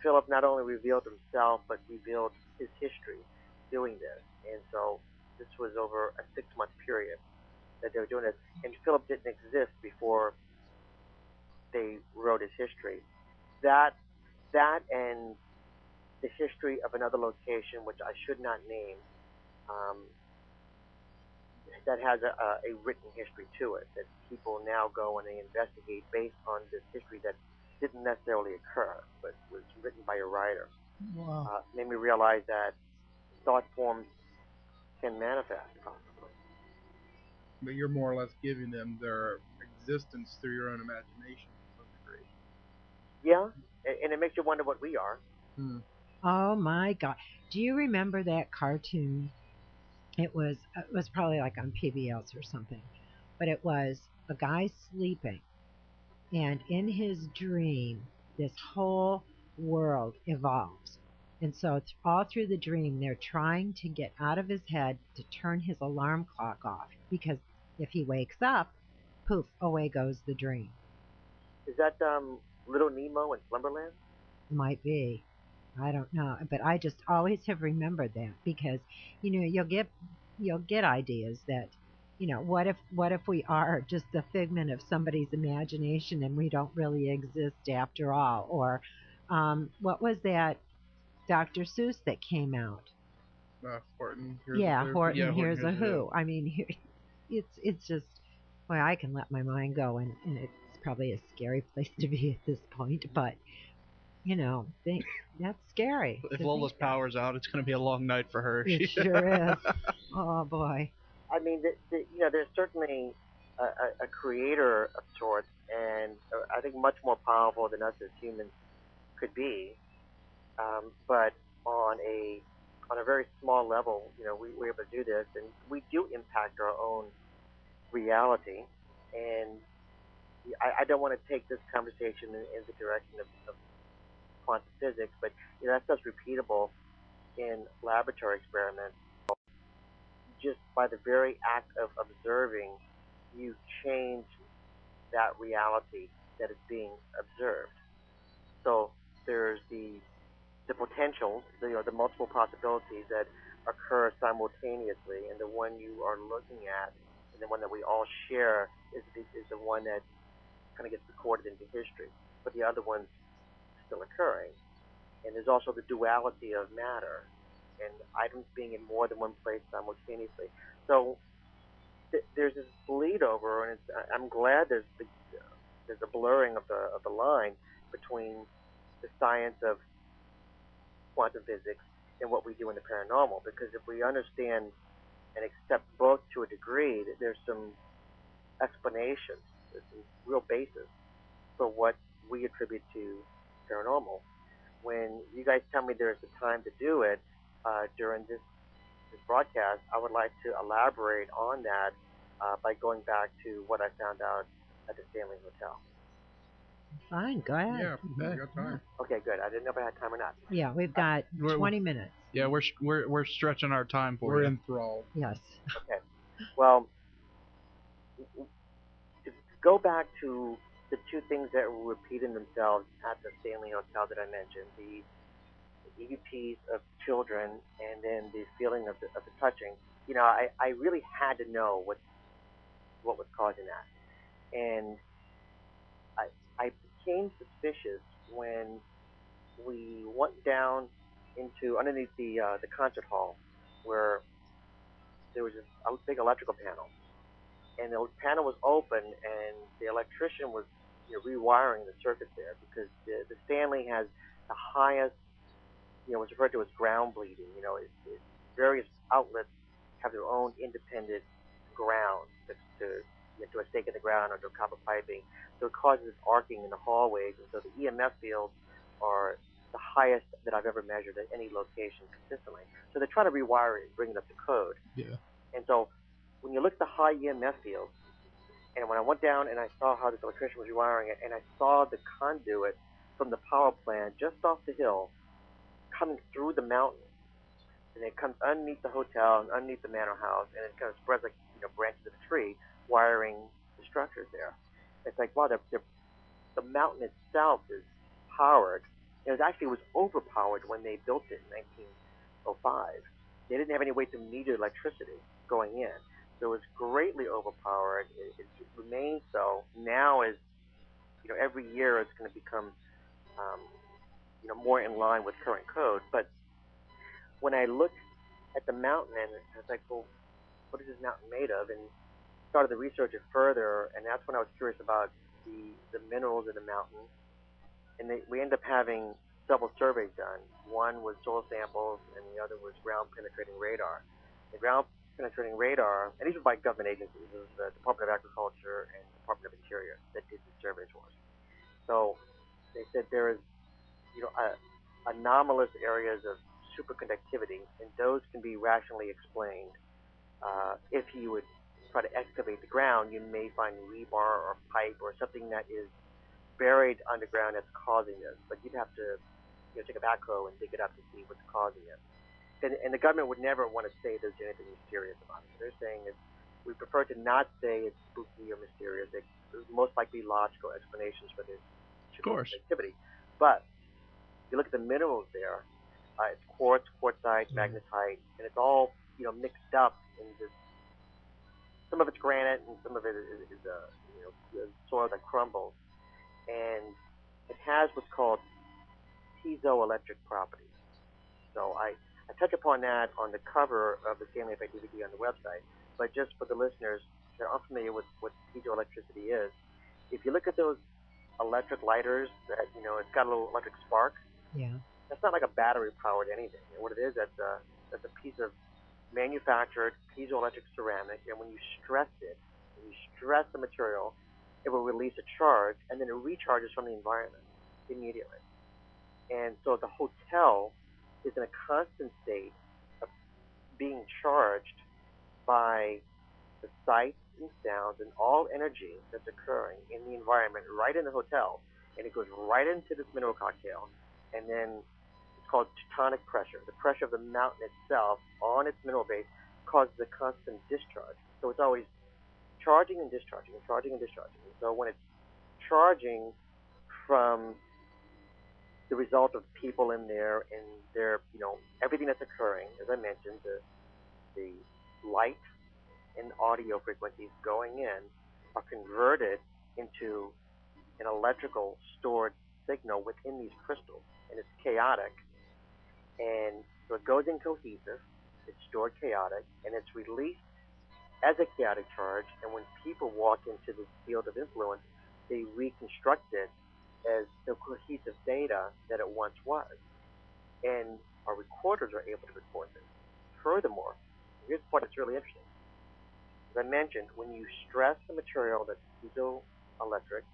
S4: Philip not only revealed himself, but revealed his history doing this. And so this was over a 6-month period that they were doing this. And Philip didn't exist before they wrote his history. That and the history of another location, which I should not name, that has a written history to it, that people now go and they investigate based on this history that didn't necessarily occur, but was written by a writer.
S3: Wow.
S4: Made me realize that thought forms can manifest.
S2: But you're more or less giving them their existence through your own imagination to some degree.
S4: Yeah, and it makes you wonder what we are.
S3: Oh my God! Do you remember that cartoon? It was probably like on PBS or something, but it was a guy sleeping, and in his dream, this whole world evolves. And so all through the dream, they're trying to get out of his head to turn his alarm clock off because if he wakes up, poof, away goes the dream.
S4: Is that Little Nemo in Slumberland?
S3: Might be. I don't know, but I just always have remembered that because you'll get ideas that what if we are just the figment of somebody's imagination and we don't really exist after all, or what was that Dr. Seuss that came out?
S2: Horton.
S3: Horton Hears a Who. I mean, it's just well, I can let my mind go, and it's probably a scary place to be at this point, but that's scary.
S1: If Lola's power's out, it's going to be a long night for her.
S3: It sure is. Oh boy.
S4: I mean, there's certainly a creator of sorts, and I think much more powerful than us as humans could be. But on a very small level, we're able to do this, and we do impact our own reality. And I don't want to take this conversation in the direction of quantum physics, but that stuff's repeatable in laboratory experiments. Just by the very act of observing, you change that reality that is being observed. So there's the potential, the multiple possibilities that occur simultaneously, and the one you are looking at, and the one that we all share is the one that kind of gets recorded into history, but the other one's still occurring. And there's also the duality of matter and items being in more than one place simultaneously. So there's this bleed over, and I'm glad there's a blurring of the line between the science of quantum physics and what we do in the paranormal. Because if we understand and accept both to a degree, there's some explanations, there's some real basis for what we attribute to paranormal. When you guys tell me there's a time to do it during this broadcast, I would like to elaborate on that by going back to what I found out at the Stanley Hotel.
S3: Fine, go ahead.
S2: Yeah, we got time.
S4: Okay, good. I didn't know if I had time or not.
S3: Yeah, we've got 20 minutes.
S1: Yeah, we're stretching our time for you.
S2: We're enthralled.
S3: Yes.
S4: Okay. Well, to go back to the two things that were repeating themselves at the Stanley Hotel that I mentioned, the EVPs of children and then the feeling of the touching. I really had to know what was causing that. And I became suspicious when we went down into underneath the concert hall, where there was a big electrical panel, and the panel was open, and the electrician was rewiring the circuit there, because the Stanley has the highest, what's referred to as ground bleeding. Various outlets have their own independent ground to a stake in the ground or to copper piping, so it causes arcing in the hallways, and so the EMF fields are the highest that I've ever measured at any location consistently. So they try to rewire it and bring it up to code.
S2: Yeah.
S4: And so when you look at the high EMF fields, and when I went down and I saw how this electrician was rewiring it, and I saw the conduit from the power plant just off the hill coming through the mountain, and it comes underneath the hotel and underneath the manor house, and it kind of spreads like branches of a tree, wiring the structures there. It's like, wow, the mountain itself is powered. It was overpowered when they built it in 1905. They didn't have any way to meter electricity going in, so it was greatly overpowered. It remains so. Now, as every year it's going to become more in line with current code. But when I looked at the mountain, and I was like, well, what is this mountain made of? And started to research it further, and that's when I was curious about the minerals in the mountain. And we ended up having several surveys done. One was soil samples, and the other was ground-penetrating radar. The ground-penetrating radar, and these were by government agencies. It was the Department of Agriculture and Department of Interior that did these surveys for us. So they said there is, anomalous areas of superconductivity, and those can be rationally explained. If you would try to excavate the ground, you may find rebar or pipe or something that is buried underground that's causing this. But you'd have to take a backhoe and dig it up to see what's causing it. And the government would never want to say there's anything mysterious about it. They're saying we prefer to not say it's spooky or mysterious. There's most likely logical explanations for this activity. But if you look at the minerals there, it's quartz, quartzite, magnetite, and it's all mixed up in this. Some of it's granite, and some of it is soil that crumbles, and it has what's called piezoelectric properties. So I touch upon that on the cover of the Stanley Effect DVD on the website. But just for the listeners that aren't familiar with what piezoelectricity is, if you look at those electric lighters that it's got a little electric spark.
S3: Yeah.
S4: That's not like a battery-powered anything. What it is, that's a piece of manufactured piezoelectric ceramic, and when you stress the material, it will release a charge, and then it recharges from the environment immediately. And so the hotel is in a constant state of being charged by the sights and sounds and all energy that's occurring in the environment right in the hotel, and it goes right into this mineral cocktail, and then it's called tectonic pressure. The pressure of the mountain itself on its mineral base causes a constant discharge. So it's always charging and discharging and charging and discharging. And so when it's charging from the result of people in there and their, everything that's occurring, as I mentioned, the light and audio frequencies going in are converted into an electrical stored signal within these crystals, and it's chaotic. And so it goes in cohesive, it's stored chaotic, and it's released as a chaotic charge. And when people walk into this field of influence, they reconstruct it as the cohesive data that it once was. And our recorders are able to record this. Furthermore, here's the part that's really interesting. As I mentioned, when you stress the material that's piezoelectric,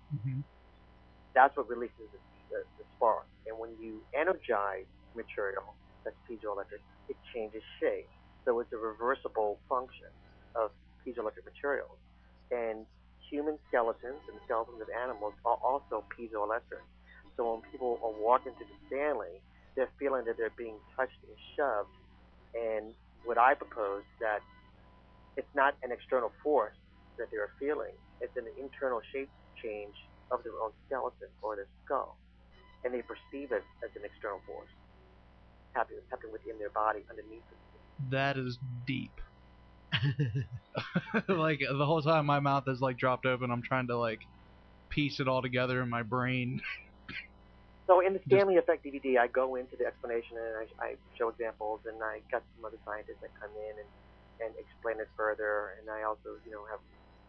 S4: that's what releases the spark. And when you energize material that's piezoelectric, it changes shape. So it's a reversible function of piezoelectric materials. And human skeletons and skeletons of animals are also piezoelectric. So when people are walking through the Stanley, they're feeling that they're being touched and shoved. And what I propose that it's not an external force that they're feeling, it's an internal shape change of their own skeleton or their skull. And they perceive it as an external force happening within their body underneath it.
S1: That is deep. Like the whole time my mouth is like dropped open, I'm trying to like piece it all together in my brain.
S4: So in the Stanley Effect DVD, I go into the explanation and I show examples, and I got some other scientists that come in and explain it further, and I also, have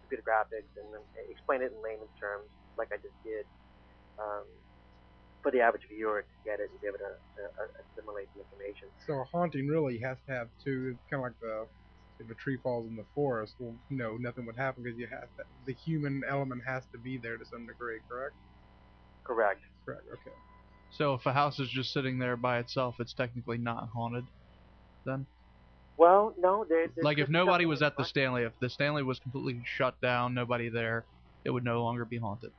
S4: computer graphics and explain it in layman's terms, like I just did, for the average viewer to get it and be able to assimilate the information.
S2: So a haunting really has to have two. It's kind of like if a tree falls in the forest, well, nothing would happen because the human element has to be there to some degree, correct?
S4: Correct.
S2: Correct. Okay.
S1: So if a house is just sitting there by itself, it's technically not haunted, then?
S4: Well, no.
S1: Like if nobody was at the Stanley, if the Stanley was completely shut down, nobody there, it would no longer be haunted.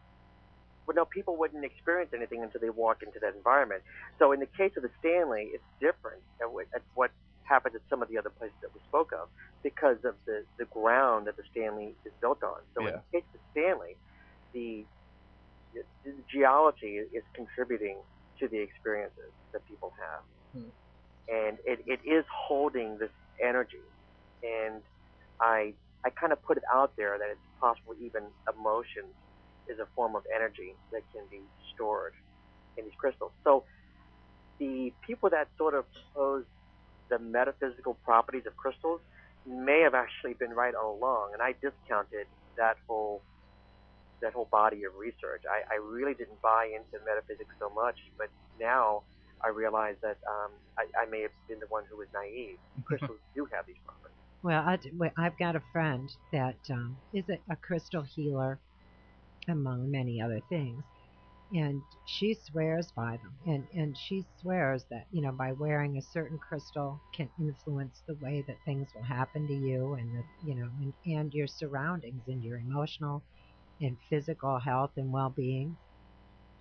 S4: Well, no, people wouldn't experience anything until they walk into that environment. So in the case of the Stanley, it's different at what happened at some of the other places that we spoke of because of the ground that the Stanley is built on. So in the case of the Stanley, the geology is contributing to the experiences that people have. And it is holding this energy. And I kind of put it out there that it's possible even emotions is a form of energy that can be stored in these crystals. So the people that sort of proposed the metaphysical properties of crystals may have actually been right all along, and I discounted that whole body of research. I really didn't buy into metaphysics so much, but now I realize that I may have been the one who was naive. Crystals do have these properties.
S3: Well, I've got a friend that is a crystal healer, among many other things, and she swears by them. And she swears that, by wearing a certain crystal can influence the way that things will happen to you and and your surroundings and your emotional and physical health and well-being.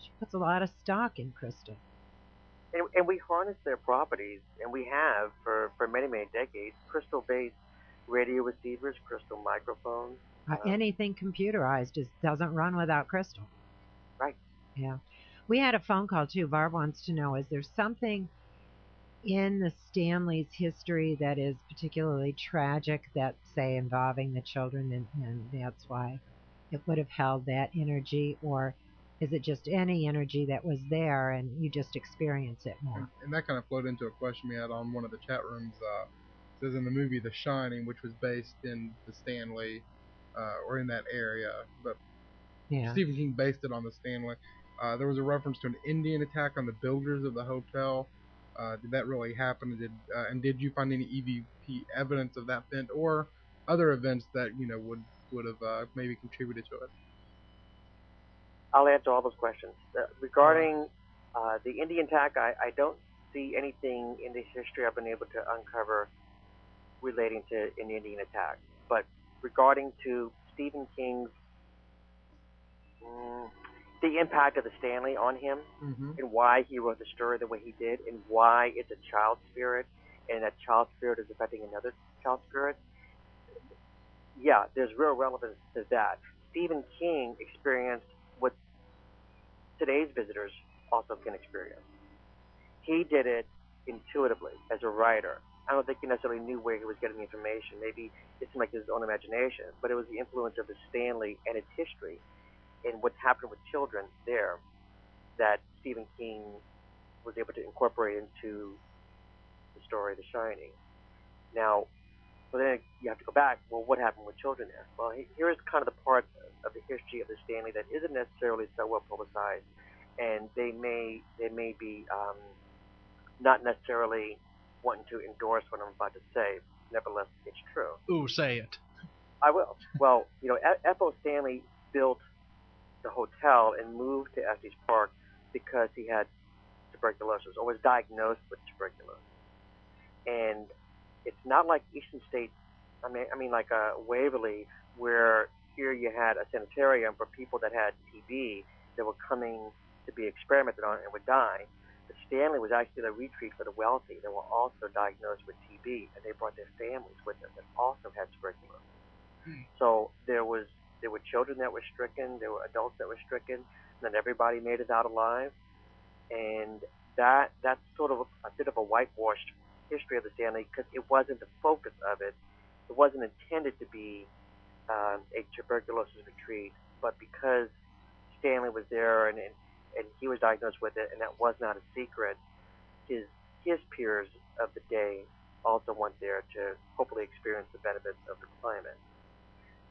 S3: She puts a lot of stock in crystal.
S4: And we harness their properties, and we have for many, many decades, crystal-based radio receivers, crystal microphones.
S3: Anything computerized doesn't run without crystal.
S4: Right.
S3: Yeah. We had a phone call, too. Barb wants to know, is there something in the Stanley's history that is particularly tragic, that, say, involving the children, and that's why it would have held that energy, or is it just any energy that was there and you just experience it more?
S2: And that kind of flowed into a question we had on one of the chat rooms. It says in the movie The Shining, which was based in the Stanley, or in that area, but Stephen King based it on the Stanley. There was a reference to an Indian attack on the builders of the hotel. Did that really happen? Did you find any EVP evidence of that event or other events that would have maybe contributed to it?
S4: I'll answer all those questions. Regarding the Indian attack, I don't see anything in the history I've been able to uncover relating to an Indian attack. But regarding to Stephen King's the impact of the Stanley on him, and why he wrote the story the way he did, and why it's a child spirit, and that child spirit is affecting another child spirit. Yeah, there's real relevance to that. Stephen King experienced what today's visitors also can experience. He did it intuitively as a writer. I don't think he necessarily knew where he was getting the information. Maybe it seemed like his own imagination, but it was the influence of the Stanley and its history and what's happened with children there that Stephen King was able to incorporate into the story The Shining. Now, so then you have to go back, well, what happened with children there? Well, here's kind of the part of the history of the Stanley that isn't necessarily so well publicized, and they may be not necessarily wanting to endorse what I'm about to say. Nevertheless, it's true.
S1: Ooh, say it.
S4: I will. Well, F.O. Stanley built the hotel and moved to Estes Park because he had tuberculosis or was diagnosed with tuberculosis. And it's not like Eastern State, I mean like Waverly, where here you had a sanitarium for people that had TB that were coming to be experimented on and would die. The Stanley was actually a retreat for the wealthy that were also diagnosed with TB, and they brought their families with them that also had tuberculosis. So there were children that were stricken, there were adults that were stricken, and then everybody made it out alive. And that's sort of a bit of a whitewashed history of the Stanley because it wasn't the focus of it it wasn't intended to be a tuberculosis retreat, but because Stanley was there and he was diagnosed with it, and that was not a secret, his peers of the day also went there to hopefully experience the benefits of the climate.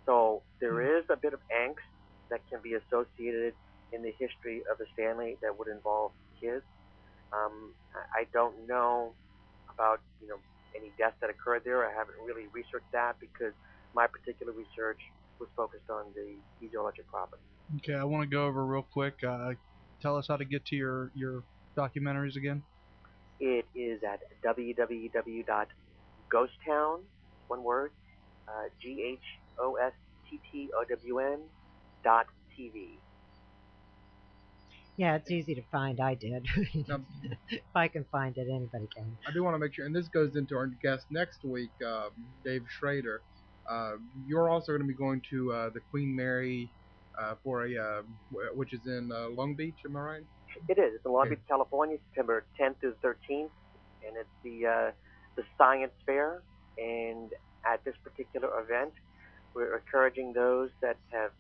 S4: So there is a bit of angst that can be associated in the history of the Stanley that would involve kids. I don't know about any deaths that occurred there. I haven't really researched that because my particular research was focused on the piezoelectric property.
S1: Okay, I want to go over real quick. Tell us how to get to your documentaries again.
S4: It is at www.ghosttown, one word, GHOSTTOWN.TV.
S3: Yeah, it's easy to find. I did. If I can find it, anybody can.
S2: I do want to make sure, and this goes into our guest next week, Dave Schrader. You're also going to be going to the Queen Mary for which is in Long Beach, am I right?
S4: It is. It's in Long Beach, California, September 10th through 13th, and it's the Science Fair. And at this particular event, we're encouraging those that have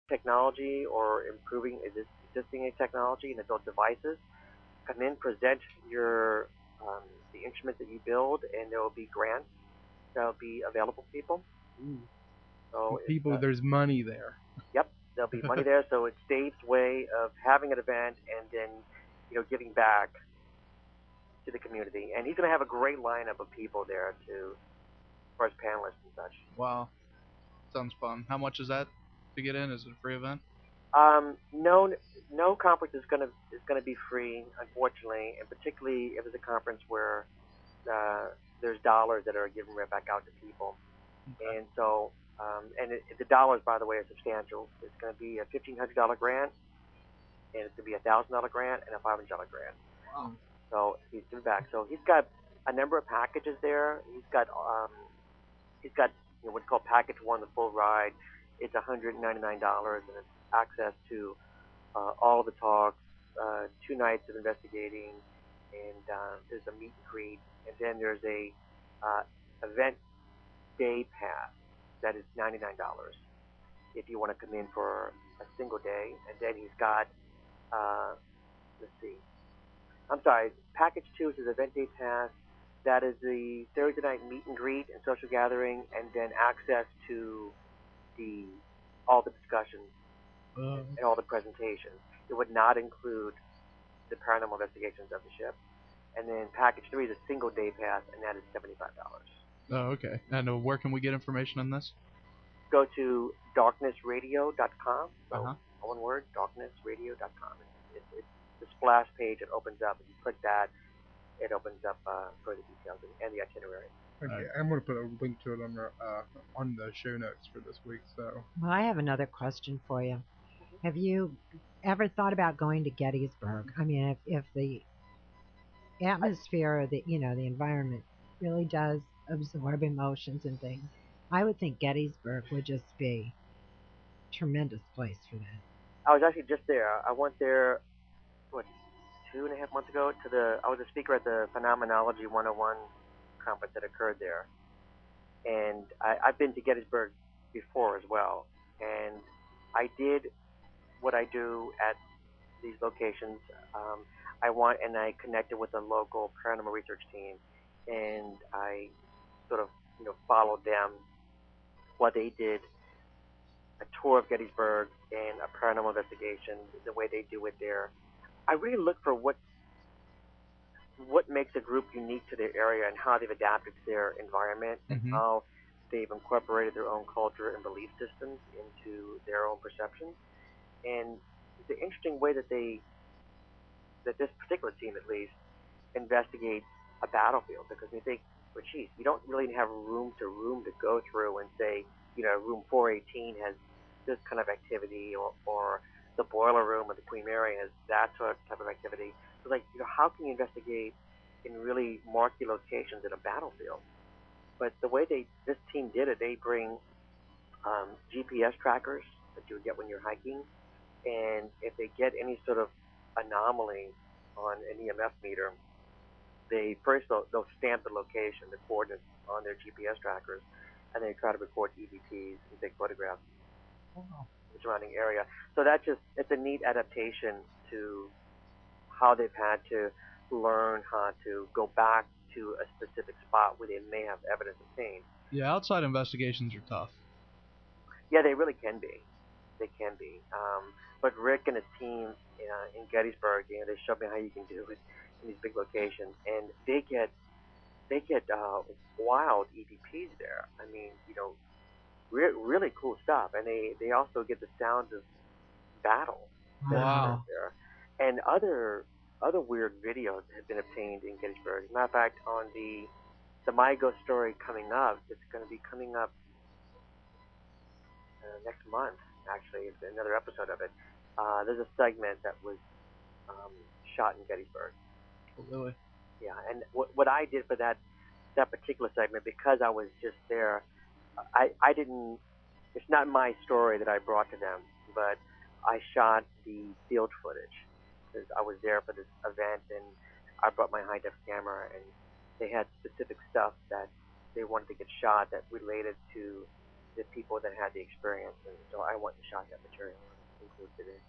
S4: technology or improving existing technology and adult devices, come in, present your the instruments that you build, and there will be grants that will be available to people. So
S2: there's money there.
S4: Yep, there'll be money there. So it's Dave's way of having an event and then giving back to the community. And he's going to have a great lineup of people there too, as far as panelists and such.
S1: Wow, sounds fun. How much is that to get in? Is it a free event?
S4: No conference is going to be free, unfortunately, and particularly if it's a conference where there's dollars that are given right back out to people. Okay. And so, the dollars, by the way, are substantial. It's going to be a $1,500 grant, and it's going to be a $1,000 grant and a $500 grant.
S1: Wow.
S4: So he's giving back. So he's got a number of packages there. He's got what's called package one, the full ride. It's $199, and it's access to all of the talks, 2 nights of investigating, and there's a meet and greet, and then there's a event day pass that is $99 if you want to come in for a single day. And then he's got package 2 is his event day pass. That is the Thursday night meet and greet and social gathering, and then access to all the discussions and all the presentations. It would not include the paranormal investigations of the ship. And then package 3 is a single day pass, and that is $75.
S1: Oh, okay. And where can we get information on this?
S4: Go to darknessradio.com. So one word, darknessradio.com. It's the splash page that opens up. If you click that, it opens up further details and the itinerary.
S2: Okay, I'm going to put a link to it on the show notes for this week. So.
S3: Well, I have another question for you. Have you ever thought about going to Gettysburg? I mean, if the atmosphere or the environment really does absorb emotions and things, I would think Gettysburg would just be a tremendous place for that.
S4: I was actually just there. I went there 2.5 months ago I was a speaker at the Phenomenology 101 conference that occurred there. And I've been to Gettysburg before as well. And I did what I do at these locations. I connected with a local paranormal research team, and I sort of followed them, what they did, a tour of Gettysburg and a paranormal investigation, the way they do it there. I really look for what makes a group unique to their area and how they've adapted to their environment and how they've incorporated their own culture and belief systems into their own perceptions. And the interesting way that this particular team at least investigates a battlefield, because they think, well, geez, you don't really have room to go through and say, room 418 has this kind of activity, or the boiler room of the Queen Mary has that sort of type of activity. So, how can you investigate in really marquee locations in a battlefield? But the way this team did it, they bring GPS trackers that you would get when you're hiking, and if they get any sort of anomaly on an EMF meter, they'll stamp the location, the coordinates on their GPS trackers, and they try to record EVPs and take photographs of the surrounding area. So it's a neat adaptation to how they've had to learn how to go back to a specific spot where they may have evidence obtained.
S1: Yeah, outside investigations are tough.
S4: Yeah, they really can be. They can be. But Rick and his team in Gettysburg, they showed me how you can do it in these big locations, and they get wild EVPs there. I mean, really cool stuff, and they also get the sounds of battle
S1: Wow.
S4: there, and other weird videos have been obtained in Gettysburg. As a matter of fact, on the My Ghost story coming up, it's going to be coming up next month. Actually, it's another episode of it. There's a segment that was shot in Gettysburg.
S1: Oh, really?
S4: Yeah, and what I did for that particular segment, because I was just there, I didn't. It's not my story that I brought to them, but I shot the field footage because I was there for this event, and I brought my high def camera, and they had specific stuff that they wanted to get shot that related to the people that had the experience, and so I went and shot that material and included it.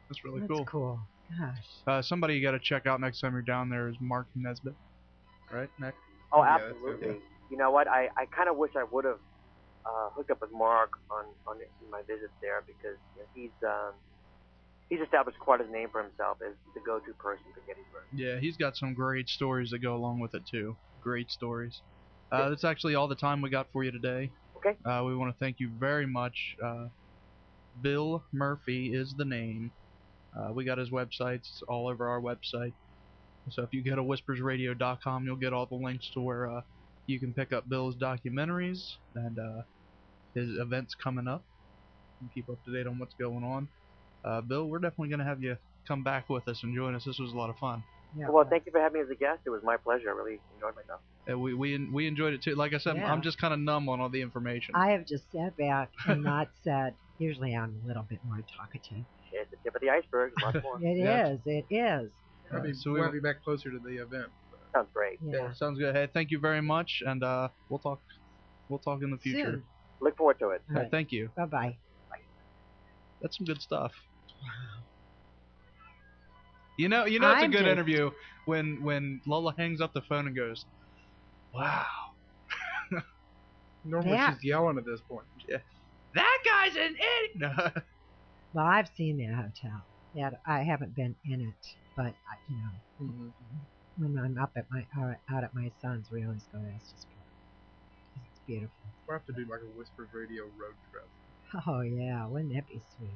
S1: That's really
S3: That's cool. Gosh.
S1: Somebody you got to check out next time you're down there is Mark Nesbitt. Right, Nick?
S4: Oh,
S2: Yeah,
S4: absolutely. You know what? I kind of wish I would have hooked up with Mark on my visits there, because he's established quite a name for himself as the go-to person for Gettysburg.
S1: Yeah, he's got some great stories that go along with it too. Great stories. That's actually all the time we got for you today.
S4: Okay.
S1: We want to thank you very much. Bill Murphy is the name. We got his websites all over our website. So if you go to whispersradio.com, you'll get all the links to where you can pick up Bill's documentaries and his events coming up and keep up to date on what's going on. Bill, we're definitely going to have you come back with us and join us. This was a lot of fun.
S3: Yeah,
S4: Well, thank you for having me as a guest. It was my pleasure. I really enjoyed myself.
S1: We enjoyed it too. Like I said,
S3: Yeah.
S1: I'm just kind of numb on all the information.
S3: I have just sat back and not said. Usually I'm a little bit more talkative.
S4: It's the tip of the iceberg. Lots more.
S3: It is. It is.
S1: So
S2: we'll be back closer to the event.
S4: Sounds great.
S3: Yeah.
S1: Sounds good. Hey, thank you very much, and we'll talk in the future.
S3: Soon.
S4: Look forward to it.
S3: All right.
S1: Thank you.
S3: Bye-bye.
S1: That's some good stuff. You know, it's a good interview when Lola hangs up the phone and goes, "Wow."
S2: Normally she's yelling at this point.
S1: Yeah. That guy's an idiot.
S3: Well, I've seen that hotel. Yeah, I haven't been in it, but
S2: Mm-hmm.
S3: when I'm up at out at my son's, we always go there. It's just it's beautiful.
S2: We'll have to do like a Whispers Radio road trip.
S3: Oh yeah, wouldn't that be sweet?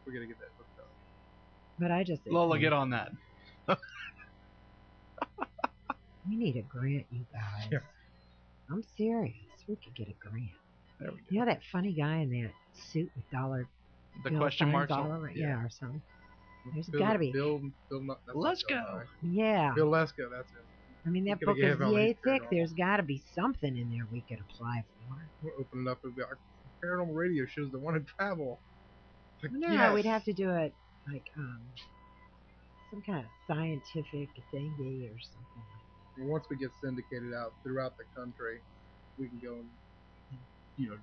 S2: We're gonna get that hooked up.
S3: But I just
S1: Lola, get on that.
S3: We need a grant, you guys.
S2: Yeah.
S3: I'm serious. We could get a grant.
S1: There we go.
S3: You know that funny guy in that suit with dollar
S1: The
S3: bill
S1: question
S3: signs
S1: marks.
S3: all over? Yeah, or something. There's
S2: Bill-
S3: got to be.
S2: Bill, that's
S1: Let's
S2: not Bill
S1: go.
S2: Nye.
S3: Yeah.
S2: Bill Lesko, that's it.
S3: I mean, that
S2: We
S3: book
S2: could
S3: is
S2: give him
S3: yay
S2: his
S3: thick.
S2: paranormal.
S3: There's got to be something in there we could apply for.
S2: We'll open it up and be like, Paranormal Radio shows that want to travel. Like,
S3: No,
S2: yes.
S3: we'd have to do it like some kind of scientific thingy or something.
S2: And once we get syndicated out throughout the country, we can go and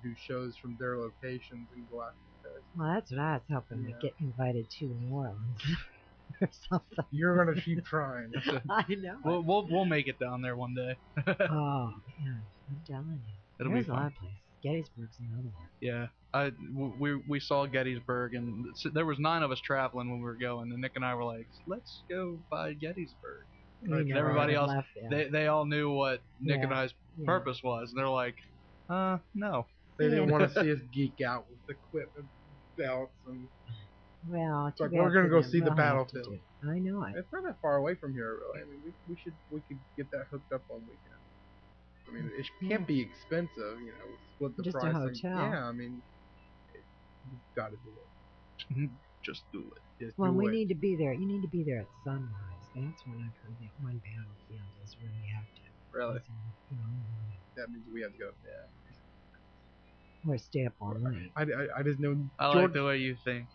S2: do shows from their locations and go out to the coast.
S3: Well, that's what I was hoping to
S2: Yeah.
S3: get invited to New Orleans or something.
S2: You're gonna keep trying.
S3: I know.
S1: We'll make it down there one day.
S3: Oh man, I'm telling you.
S1: It'll
S3: There's
S1: be
S3: a lot
S1: fun.
S3: of places. Gettysburg's another one.
S1: Yeah, we saw Gettysburg, and there was 9 of us traveling when we were going, and Nick and I were like, let's go by Gettysburg.
S3: We
S1: And
S3: never
S1: everybody
S3: would've
S1: else,
S3: left there.
S1: they all knew what Nick and
S3: Yeah.
S1: I's
S3: Yeah.
S1: purpose was, and they're like, no.
S2: They didn't want to see us geek out with equipment, belts, and
S3: Well,
S2: It's like,
S3: too
S2: we're
S3: bad
S2: gonna
S3: for
S2: go
S3: them.
S2: see the
S3: They'll have to
S2: battlefield.
S3: do it. I know it.
S2: it's not that far away from here, really. I mean, we could get that hooked up on weekends. I mean, it can't be expensive, split the
S3: Just a
S2: price.
S3: hotel.
S2: Yeah, I mean, you've got to do it.
S1: Just do it.
S2: Just
S3: Well,
S2: do
S3: we
S2: it.
S3: need to be there. You need to be there at sunrise. That's when I've heard that one battlefield is really active.
S1: Really?
S2: That means we have to go.
S3: Or stay up all night.
S2: I just know
S1: I like the way you think.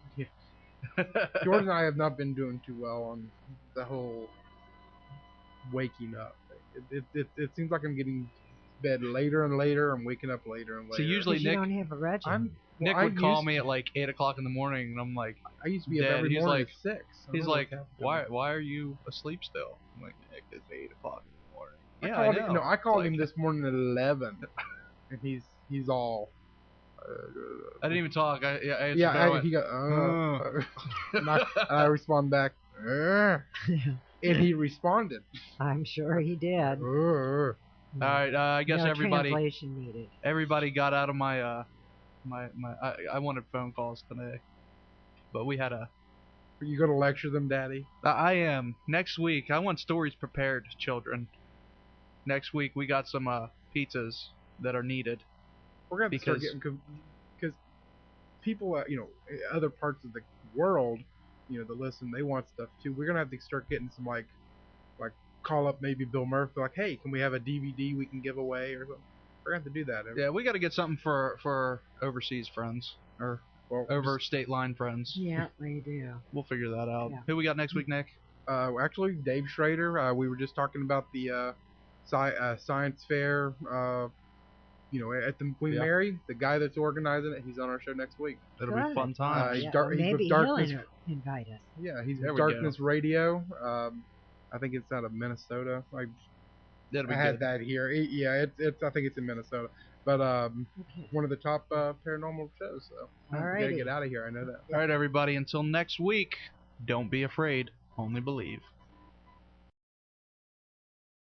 S2: George and I have not been doing too well on the whole waking up thing. It seems like I'm getting bed later and later. I'm waking up later and later.
S1: So usually
S3: Because you don't have a regimen.
S1: Nick would call me at like 8 o'clock in the morning, and I'm like,
S2: I used to be up
S1: Dad,
S2: every
S1: he's
S2: morning
S1: like-
S2: at 6. I
S1: he's
S2: don't know
S1: like,
S2: what's happening.
S1: why are you asleep still? I'm like, Nick, it's 8 o'clock in the morning.
S2: I
S1: Yeah,
S2: called
S1: I know.
S2: him, no, I called
S1: It's
S2: him
S1: like-
S2: this morning at 11, and he's all.
S1: I didn't even talk. I answered
S2: Yeah,
S1: that way.
S2: he got. And I respond back, and he responded.
S3: I'm sure he did.
S1: All right, I guess
S3: no
S1: everybody
S3: translation needed.
S1: got out of my I wanted phone calls today, but we had a.
S2: Are you gonna lecture them, Daddy?
S1: I am. Next week, I want stories prepared, children. Next week, we got some pizzas that are needed.
S2: We're gonna have to start
S1: Because-
S2: getting because people, other parts of the world, that listen, they want stuff too. We're gonna have to start getting some like call up maybe Bill Murphy, like, hey, can we have a DVD we can give away or something? We're gonna have to do that.
S1: Yeah, we got to get something for overseas friends or
S2: Well,
S1: over state line friends.
S3: Yeah, we do.
S1: We'll figure that out.
S3: Yeah.
S1: Who we got next week, Nick?
S2: Actually, Dave Schrader. We were just talking about the science fair. At the Queen
S1: Yeah.
S2: Mary, the guy that's organizing it, he's on our show next week.
S1: It'll be
S3: Good.
S1: fun time.
S2: He's
S3: Yeah,
S2: dark-
S3: or
S2: he's with
S3: maybe
S2: Darkness.
S3: he'll invite us.
S2: Yeah, he's
S1: There
S2: with
S1: we
S2: Darkness Radio. I think it's out of Minnesota.
S1: That'll be
S2: I had
S1: good.
S2: that here. It's I think it's in Minnesota. But
S3: Okay.
S2: one of the top paranormal shows. So we gotta
S3: Alrighty.
S2: get out of here. I know that.
S1: All right, everybody. Until next week, don't be afraid. Only believe.